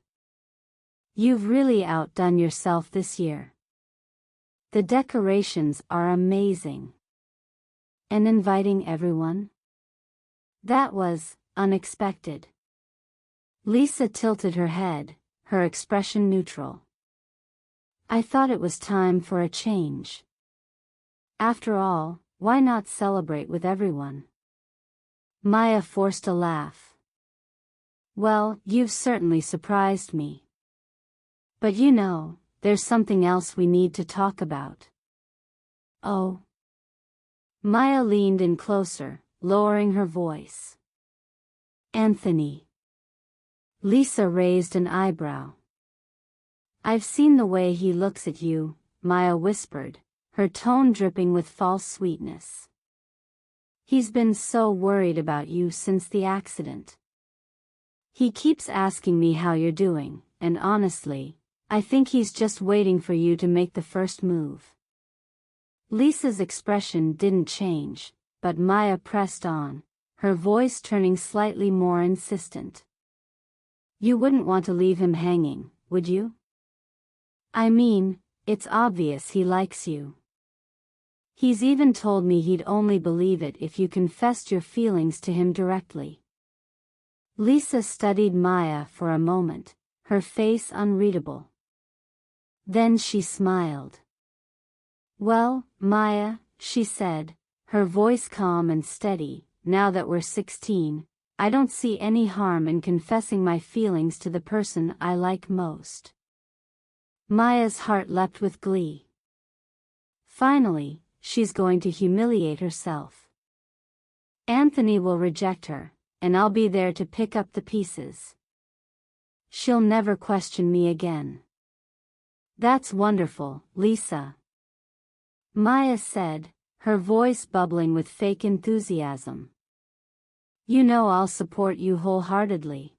"You've really outdone yourself this year. The decorations are amazing. And inviting everyone? That was unexpected." Lisa tilted her head, her expression neutral. "I thought it was time for a change. After all, why not celebrate with everyone?" Maya forced a laugh. "Well, you've certainly surprised me. But you know, there's something else we need to talk about." "Oh?" Maya leaned in closer, lowering her voice. "Anthony." Lisa raised an eyebrow. I've seen the way he looks at you, Maya whispered, her tone dripping with false sweetness. He's been so worried about you since the accident. He keeps asking me how you're doing, and honestly, I think he's just waiting for you to make the first move. Lisa's expression didn't change, but Maya pressed on, her voice turning slightly more insistent. You wouldn't want to leave him hanging, would you? I mean, it's obvious he likes you. He's even told me he'd only believe it if you confessed your feelings to him directly. Lisa studied Maya for a moment, her face unreadable. Then she smiled. Well, Maya, she said, her voice calm and steady, now that we're 16, I don't see any harm in confessing my feelings to the person I like most. Maya's heart leapt with glee. Finally, she's going to humiliate herself. Anthony will reject her, and I'll be there to pick up the pieces. She'll never question me again. That's wonderful, Lisa, Maya said, her voice bubbling with fake enthusiasm. You know I'll support you wholeheartedly.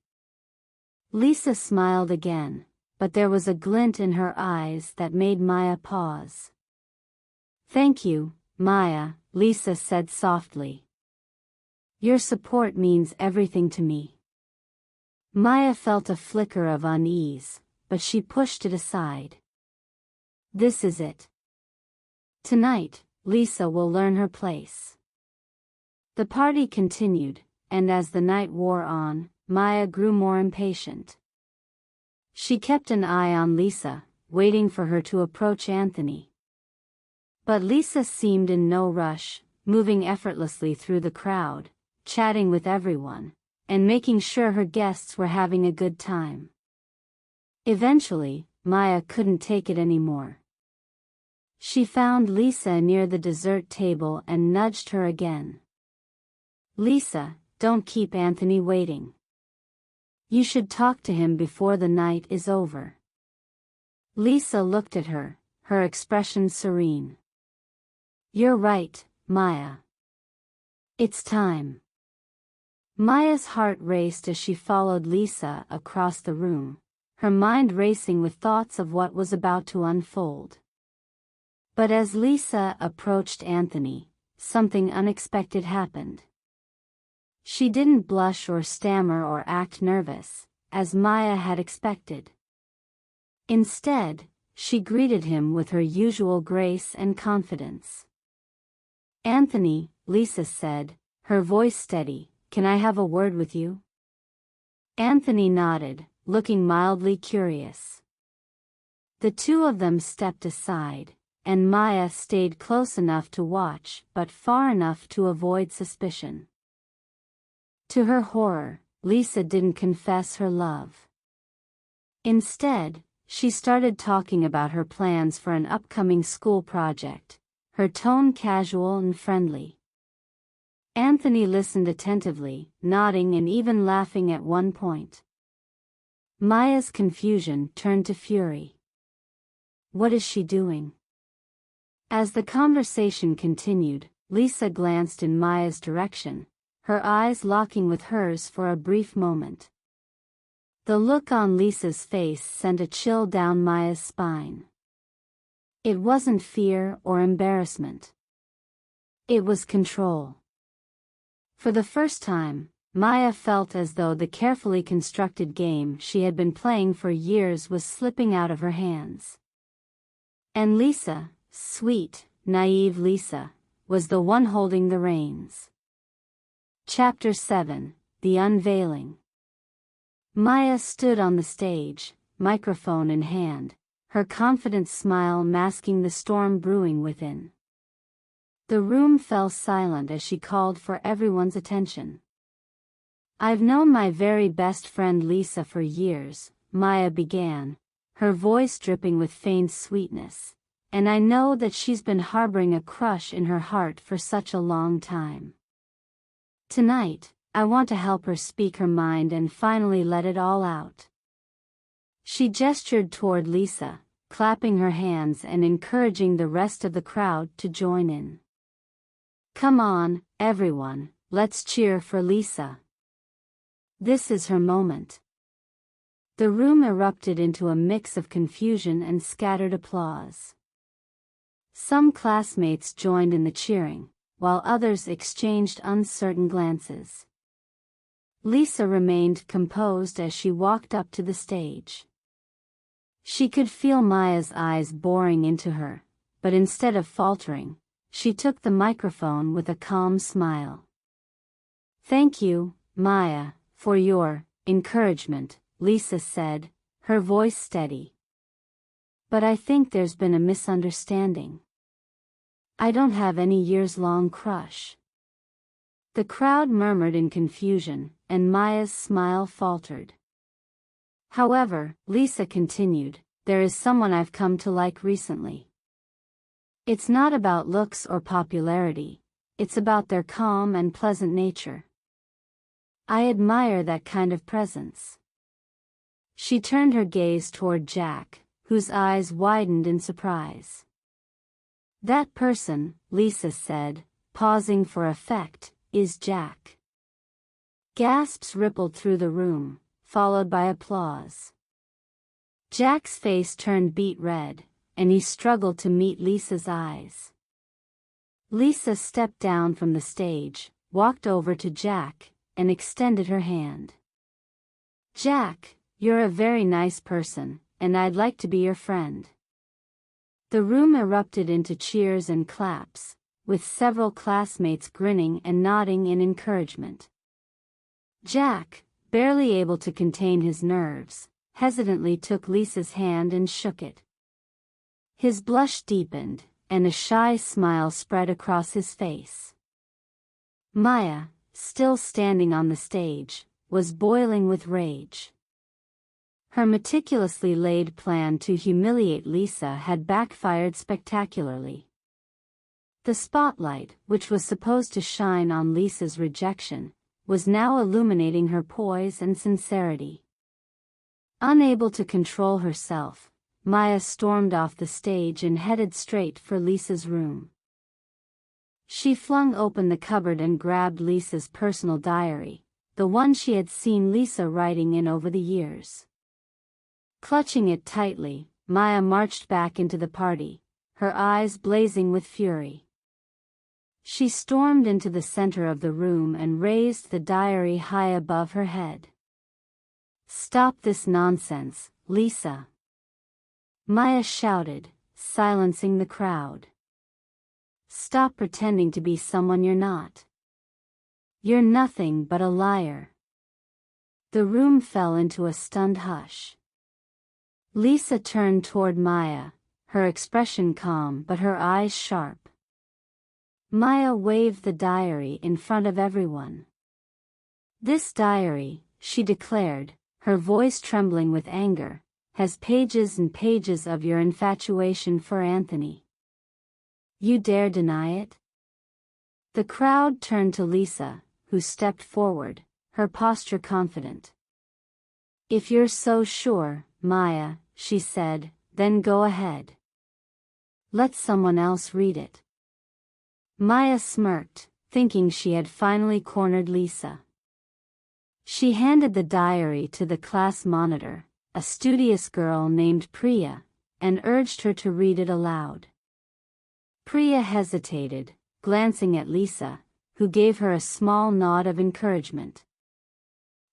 Lisa smiled again, but there was a glint in her eyes that made Maya pause. Thank you, Maya, Lisa said softly. Your support means everything to me. Maya felt a flicker of unease, but she pushed it aside. This is it. Tonight, Lisa will learn her place. The party continued, and as the night wore on, Maya grew more impatient. She kept an eye on Lisa, waiting for her to approach Anthony. But Lisa seemed in no rush, moving effortlessly through the crowd, chatting with everyone, and making sure her guests were having a good time. Eventually, Maya couldn't take it anymore. She found Lisa near the dessert table and nudged her again. Lisa, don't keep Anthony waiting. You should talk to him before the night is over. Lisa looked at her, her expression serene. You're right, Maya. It's time. Maya's heart raced as she followed Lisa across the room, her mind racing with thoughts of what was about to unfold. But as Lisa approached Anthony, something unexpected happened. She didn't blush or stammer or act nervous, as Maya had expected. Instead, she greeted him with her usual grace and confidence. Anthony, Lisa said, her voice steady, can I have a word with you? Anthony nodded, looking mildly curious. The two of them stepped aside, and Maya stayed close enough to watch but far enough to avoid suspicion. To her horror, Lisa didn't confess her love. Instead, she started talking about her plans for an upcoming school project, her tone casual and friendly. Anthony listened attentively, nodding and even laughing at one point. Maya's confusion turned to fury. What is she doing? As the conversation continued, Lisa glanced in Maya's direction, her eyes locking with hers for a brief moment. The look on Lisa's face sent a chill down Maya's spine. It wasn't fear or embarrassment. It was control. For the first time, Maya felt as though the carefully constructed game she had been playing for years was slipping out of her hands. And Lisa, sweet, naive Lisa, was the one holding the reins. Chapter 7, The Unveiling. Maya stood on the stage, microphone in hand, her confident smile masking the storm brewing within. The room fell silent as she called for everyone's attention. I've known my very best friend Lisa for years, Maya began, her voice dripping with feigned sweetness, and I know that she's been harboring a crush in her heart for such a long time. Tonight, I want to help her speak her mind and finally let it all out. She gestured toward Lisa, clapping her hands and encouraging the rest of the crowd to join in. "Come on, everyone, let's cheer for Lisa. This is her moment." The room erupted into a mix of confusion and scattered applause. Some classmates joined in the cheering, while others exchanged uncertain glances. Lisa remained composed as she walked up to the stage. She could feel Maya's eyes boring into her, but instead of faltering, she took the microphone with a calm smile. "Thank you, Maya, for your encouragement," Lisa said, her voice steady. "But I think there's been a misunderstanding. I don't have any years-long crush." The crowd murmured in confusion, and Maya's smile faltered. "However," Lisa continued, "there is someone I've come to like recently. It's not about looks or popularity, it's about their calm and pleasant nature. I admire that kind of presence." She turned her gaze toward Jack, whose eyes widened in surprise. "That person," Lisa said, pausing for effect, "is Jack." Gasps rippled through the room, followed by applause. Jack's face turned beet red, and he struggled to meet Lisa's eyes. Lisa stepped down from the stage, walked over to Jack, and extended her hand. "Jack, you're a very nice person, and I'd like to be your friend." The room erupted into cheers and claps, with several classmates grinning and nodding in encouragement. Jack, barely able to contain his nerves, hesitantly took Lisa's hand and shook it. His blush deepened, and a shy smile spread across his face. Maya, still standing on the stage, was boiling with rage. Her meticulously laid plan to humiliate Lisa had backfired spectacularly. The spotlight, which was supposed to shine on Lisa's rejection, was now illuminating her poise and sincerity. Unable to control herself, Maya stormed off the stage and headed straight for Lisa's room. She flung open the cupboard and grabbed Lisa's personal diary, the one she had seen Lisa writing in over the years. Clutching it tightly, Maya marched back into the party, her eyes blazing with fury. She stormed into the center of the room and raised the diary high above her head. "Stop this nonsense, Lisa!" Maya shouted, silencing the crowd. "Stop pretending to be someone you're not. You're nothing but a liar." The room fell into a stunned hush. Lisa turned toward Maya, her expression calm but her eyes sharp. Maya waved the diary in front of everyone. "This diary," she declared, her voice trembling with anger, "has pages and pages of your infatuation for Anthony. You dare deny it?" The crowd turned to Lisa, who stepped forward, her posture confident. "If you're so sure, Maya," she said, "then go ahead. Let someone else read it." Maya smirked, thinking she had finally cornered Lisa. She handed the diary to the class monitor, a studious girl named Priya, and urged her to read it aloud. Priya hesitated, glancing at Lisa, who gave her a small nod of encouragement.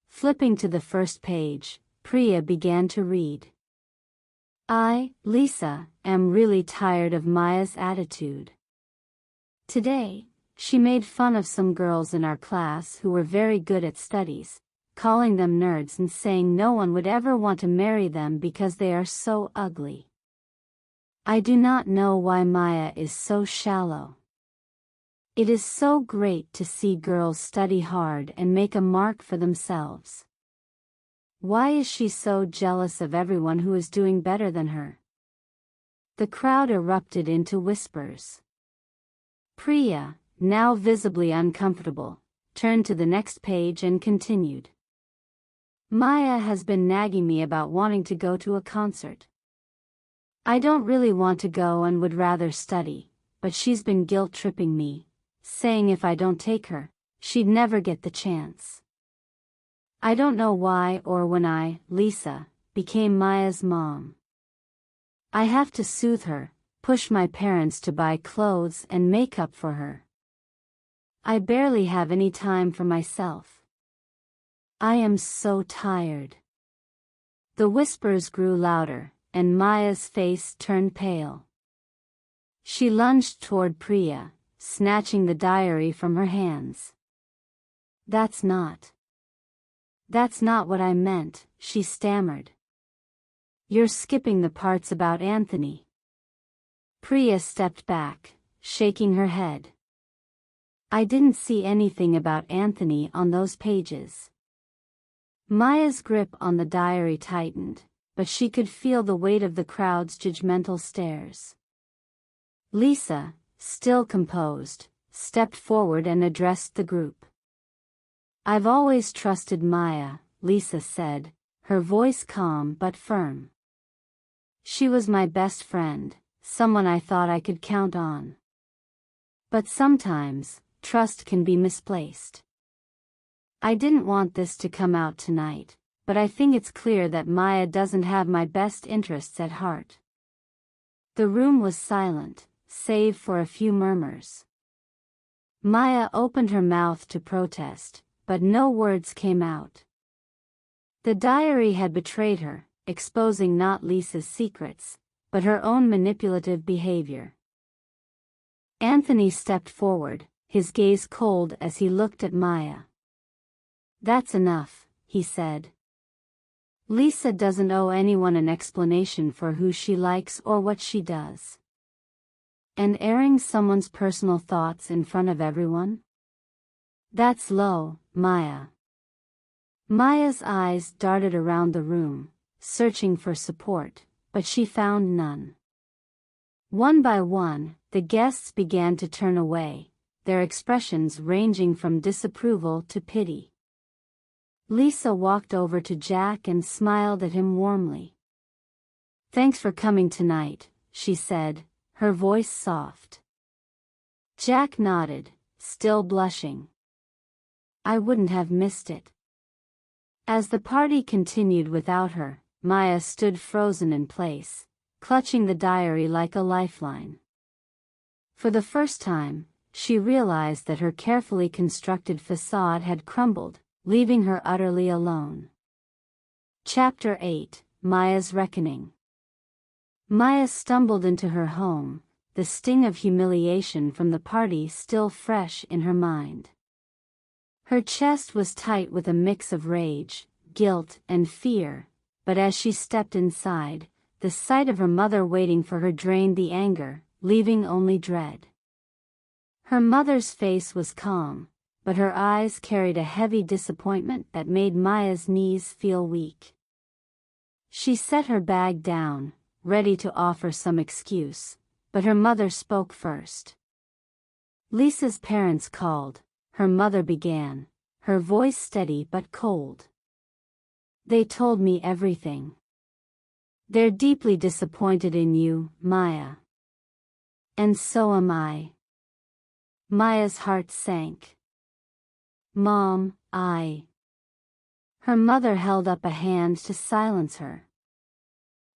Flipping to the first page, Priya began to read. "I, Lisa, am really tired of Maya's attitude. Today, she made fun of some girls in our class who were very good at studies, calling them nerds and saying no one would ever want to marry them because they are so ugly. I do not know why Maya is so shallow. It is so great to see girls study hard and make a mark for themselves. Why is she so jealous of everyone who is doing better than her?" The crowd erupted into whispers. Priya, now visibly uncomfortable, turned to the next page and continued. Maya has been nagging me about wanting to go to a concert. I don't really want to go and would rather study, but she's been guilt-tripping me, saying if I don't take her, she'd never get the chance. I don't know why or when I, Lisa, became Maya's mom. I have to soothe her, push my parents to buy clothes and makeup for her. I barely have any time for myself. I am so tired. The whispers grew louder, and Maya's face turned pale. She lunged toward Priya, snatching the diary from her hands. That's not what I meant," she stammered. "You're skipping the parts about Anthony." Priya stepped back, shaking her head. "I didn't see anything about Anthony on those pages." Maya's grip on the diary tightened, but she could feel the weight of the crowd's judgmental stares. Lisa, still composed, stepped forward and addressed the group. "I've always trusted Maya," Lisa said, her voice calm but firm. "She was my best friend, someone I thought I could count on. But sometimes, trust can be misplaced. I didn't want this to come out tonight, but I think it's clear that Maya doesn't have my best interests at heart." The room was silent, save for a few murmurs. Maya opened her mouth to protest, but no words came out. The diary had betrayed her, exposing not Lisa's secrets, but her own manipulative behavior. Anthony stepped forward, his gaze cold as he looked at Maya. "That's enough," he said. "Lisa doesn't owe anyone an explanation for who she likes or what she does. And airing someone's personal thoughts in front of everyone? That's low, Maya." Maya's eyes darted around the room, searching for support, but she found none. One by one, the guests began to turn away, their expressions ranging from disapproval to pity. Lisa walked over to Jack and smiled at him warmly. "Thanks for coming tonight," she said, her voice soft. Jack nodded, still blushing. "I wouldn't have missed it." As the party continued without her, Maya stood frozen in place, clutching the diary like a lifeline. For the first time, she realized that her carefully constructed facade had crumbled, leaving her utterly alone. Chapter 8: Maya's Reckoning. Maya stumbled into her home, the sting of humiliation from the party still fresh in her mind. Her chest was tight with a mix of rage, guilt, and fear, but as she stepped inside, the sight of her mother waiting for her drained the anger, leaving only dread. Her mother's face was calm, but her eyes carried a heavy disappointment that made Maya's knees feel weak. She set her bag down, ready to offer some excuse, but her mother spoke first. "Lisa's parents called," her mother began, her voice steady but cold. "They told me everything. They're deeply disappointed in you, Maya. And so am I." Maya's heart sank. "Mom, Her mother held up a hand to silence her.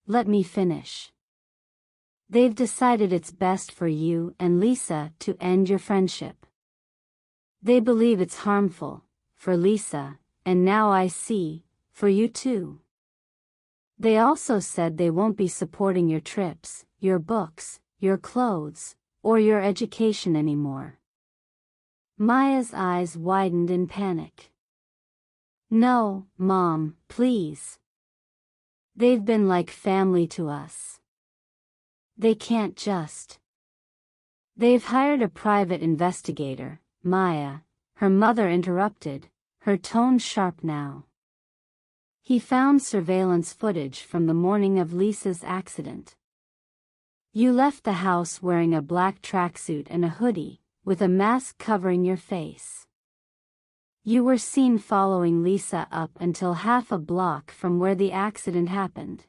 "Let me finish. They've decided it's best for you and Lisa to end your friendship. They believe it's harmful, for Lisa, and now I see, for you too. They also said they won't be supporting your trips, your books, your clothes, or your education anymore." Maya's eyes widened in panic. "No, Mom, please. They've been like family to us. They can't just." "They've hired a private investigator, Maya," her mother interrupted, her tone sharp now. "He found surveillance footage from the morning of Lisa's accident. You left the house wearing a black tracksuit and a hoodie, with a mask covering your face. You were seen following Lisa up until half a block from where the accident happened.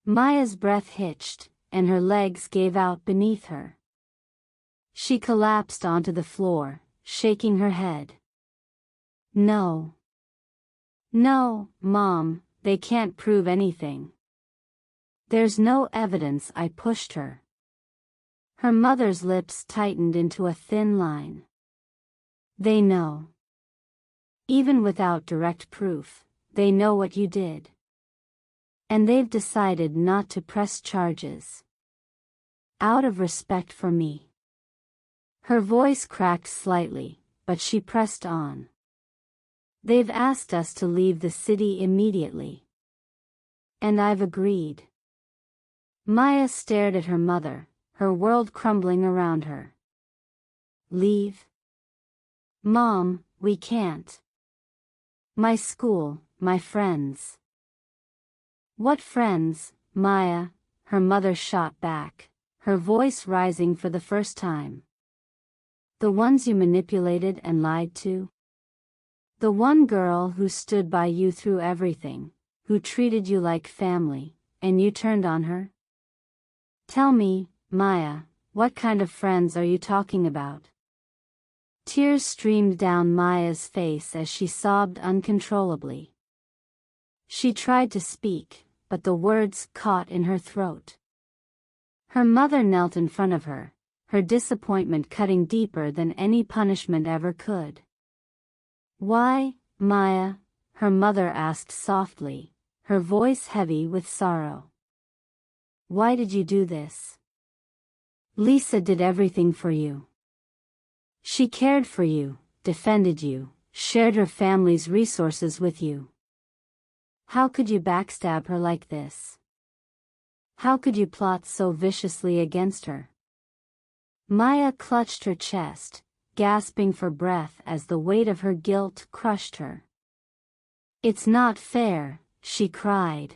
Maya's breath hitched, and her legs gave out beneath her. She collapsed onto the floor, shaking her head. No. No, Mom, they can't prove anything. There's no evidence I pushed her. Her mother's lips tightened into a thin line. They know. Even without direct proof, they know what you did. And they've decided not to press charges. Out of respect for me. Her voice cracked slightly, but she pressed on. They've asked us to leave the city immediately. And I've agreed. Maya stared at her mother, her world crumbling around her. Leave? Mom, we can't. My school, my friends. What friends, Maya? Her mother shot back, her voice rising for the first time. The ones you manipulated and lied to? The one girl who stood by you through everything, who treated you like family, and you turned on her? Tell me, Maya, what kind of friends are you talking about? Tears streamed down Maya's face as she sobbed uncontrollably. She tried to speak, but the words caught in her throat. Her mother knelt in front of her, her disappointment cutting deeper than any punishment ever could. Why, Maya? Her mother asked softly, her voice heavy with sorrow. Why did you do this? Lisa did everything for you. She cared for you, defended you, shared her family's resources with you. How could you backstab her like this? How could you plot so viciously against her? Maya clutched her chest, gasping for breath as the weight of her guilt crushed her. It's not fair, she cried.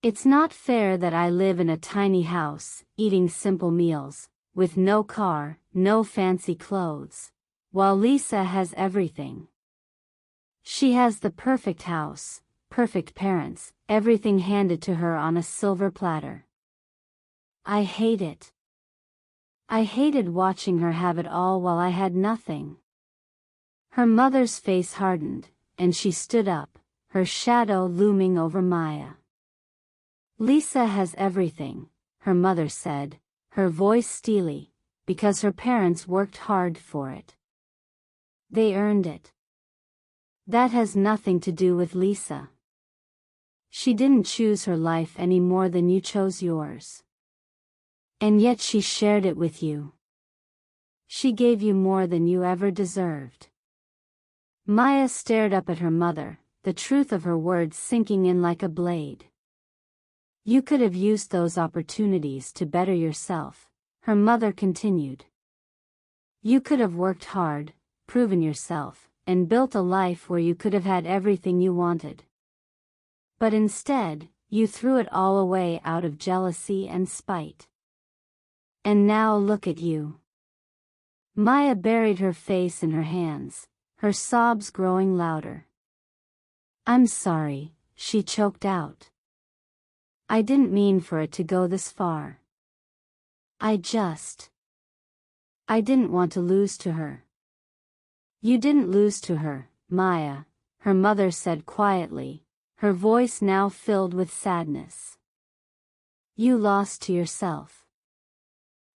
It's not fair that I live in a tiny house, eating simple meals, with no car, no fancy clothes, while Lisa has everything. She has the perfect house, perfect parents, everything handed to her on a silver platter. I hate it. I hated watching her have it all while I had nothing. Her mother's face hardened, and she stood up, her shadow looming over Maya. Lisa has everything, her mother said, her voice steely, because her parents worked hard for it. They earned it. That has nothing to do with Lisa. She didn't choose her life any more than you chose yours. And yet she shared it with you. She gave you more than you ever deserved. Maya stared up at her mother, the truth of her words sinking in like a blade. You could have used those opportunities to better yourself, her mother continued. You could have worked hard, proven yourself, and built a life where you could have had everything you wanted. But instead, you threw it all away out of jealousy and spite. And now look at you. Maya buried her face in her hands, her sobs growing louder. I'm sorry, she choked out. I didn't mean for it to go this far. I didn't want to lose to her. You didn't lose to her, Maya, her mother said quietly, her voice now filled with sadness. You lost to yourself.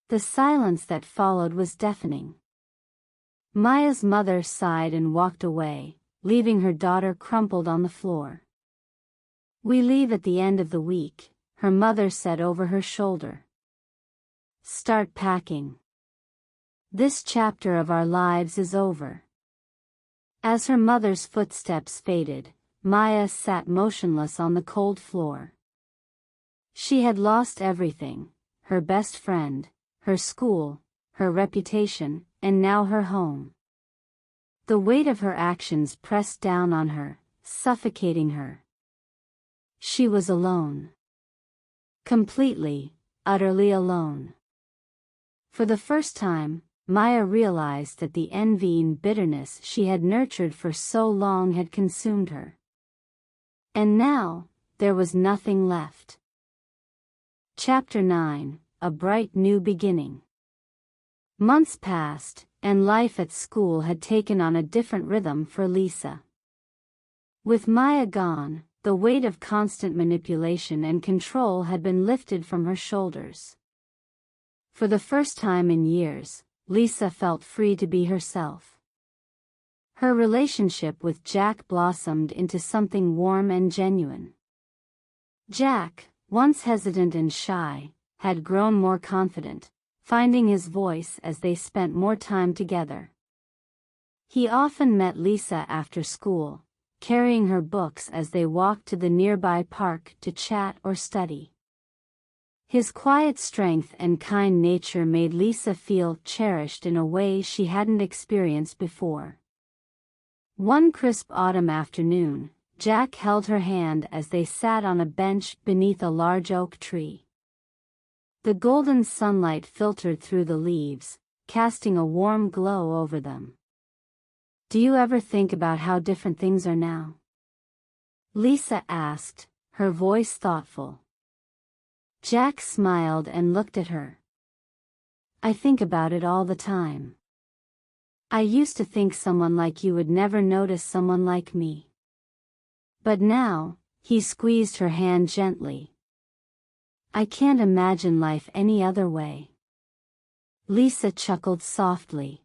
The silence that followed was deafening. Maya's mother sighed and walked away, leaving her daughter crumpled on the floor. We leave at the end of the week, her mother said over her shoulder. Start packing. This chapter of our lives is over. As her mother's footsteps faded, Maya sat motionless on the cold floor. She had lost everything, her best friend, her school, her reputation, and now her home. The weight of her actions pressed down on her, suffocating her. She was alone. Completely, utterly alone. For the first time, Maya realized that the envy and bitterness she had nurtured for so long had consumed her. And now, there was nothing left. Chapter 9: A Bright New Beginning. Months passed, and life at school had taken on a different rhythm for Lisa. With Maya gone, the weight of constant manipulation and control had been lifted from her shoulders. For the first time in years, Lisa felt free to be herself. Her relationship with Jack blossomed into something warm and genuine. Jack, once hesitant and shy, had grown more confident, finding his voice as they spent more time together. He often met Lisa after school, carrying her books as they walked to the nearby park to chat or study. His quiet strength and kind nature made Lisa feel cherished in a way she hadn't experienced before. One crisp autumn afternoon, Jack held her hand as they sat on a bench beneath a large oak tree. The golden sunlight filtered through the leaves, casting a warm glow over them. "Do you ever think about how different things are now?" Lisa asked, her voice thoughtful. Jack smiled and looked at her. "I think about it all the time. I used to think someone like you would never notice someone like me. But now," he squeezed her hand gently, "I can't imagine life any other way." Lisa chuckled softly.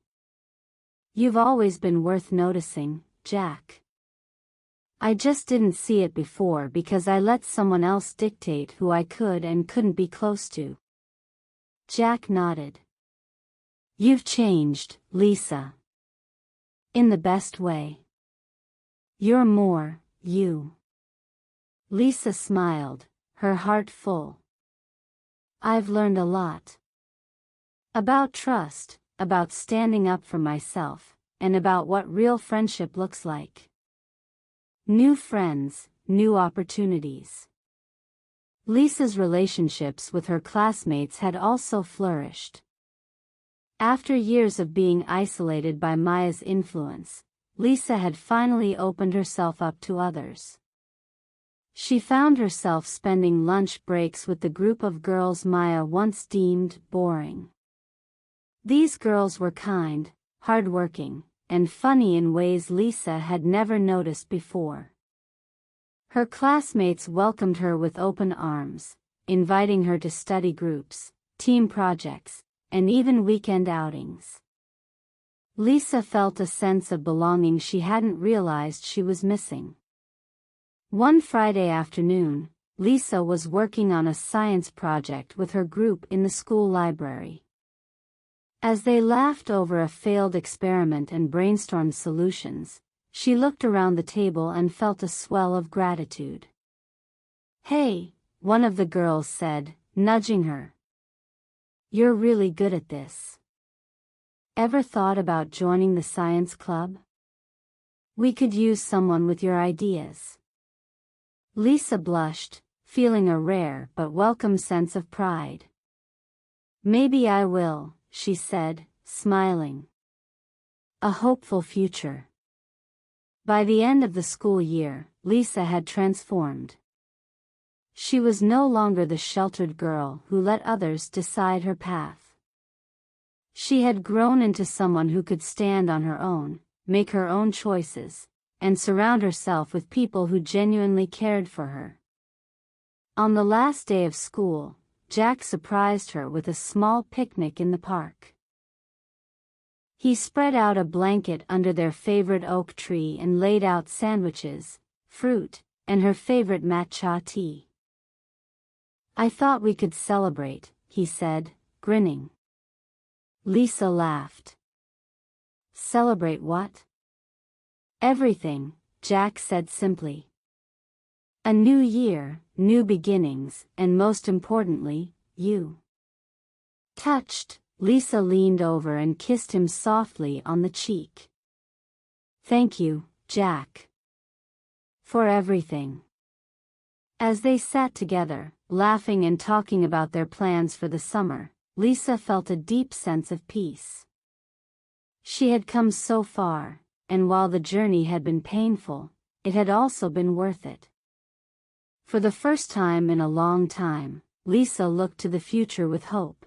"You've always been worth noticing, Jack. I just didn't see it before because I let someone else dictate who I could and couldn't be close to." Jack nodded. "You've changed, Lisa. In the best way. You're more, you." Lisa smiled, her heart full. "I've learned a lot. About trust, about standing up for myself, and about what real friendship looks like. New friends, new opportunities." Lisa's relationships with her classmates had also flourished. After years of being isolated by Maya's influence, Lisa had finally opened herself up to others. She found herself spending lunch breaks with the group of girls Maya once deemed boring. These girls were kind, hardworking, and funny in ways Lisa had never noticed before. Her classmates welcomed her with open arms, inviting her to study groups, team projects, and even weekend outings. Lisa felt a sense of belonging she hadn't realized she was missing. One Friday afternoon, Lisa was working on a science project with her group in the school library. As they laughed over a failed experiment and brainstormed solutions, she looked around the table and felt a swell of gratitude. "Hey," one of the girls said, nudging her. "You're really good at this. Ever thought about joining the science club? We could use someone with your ideas." Lisa blushed, feeling a rare but welcome sense of pride. "Maybe I will," she said, smiling. A hopeful future. By the end of the school year, Lisa had transformed. She was no longer the sheltered girl who let others decide her path. She had grown into someone who could stand on her own, make her own choices, and surround herself with people who genuinely cared for her. On the last day of school, Jack surprised her with a small picnic in the park. He spread out a blanket under their favorite oak tree and laid out sandwiches, fruit, and her favorite matcha tea. "I thought we could celebrate," he said, grinning. Lisa laughed. "Celebrate what?" "Everything," Jack said simply. "A new year, new beginnings, and most importantly, you." Touched, Lisa leaned over and kissed him softly on the cheek. "Thank you, Jack. For everything." As they sat together, laughing and talking about their plans for the summer, Lisa felt a deep sense of peace. She had come so far, and while the journey had been painful, it had also been worth it. For the first time in a long time, Lisa looked to the future with hope.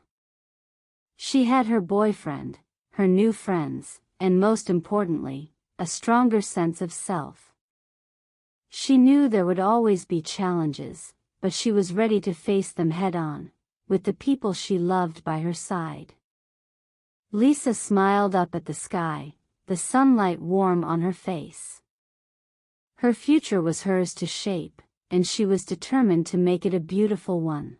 She had her boyfriend, her new friends, and most importantly, a stronger sense of self. She knew there would always be challenges, but she was ready to face them head-on, with the people she loved by her side. Lisa smiled up at the sky, the sunlight warm on her face. Her future was hers to shape, and she was determined to make it a beautiful one.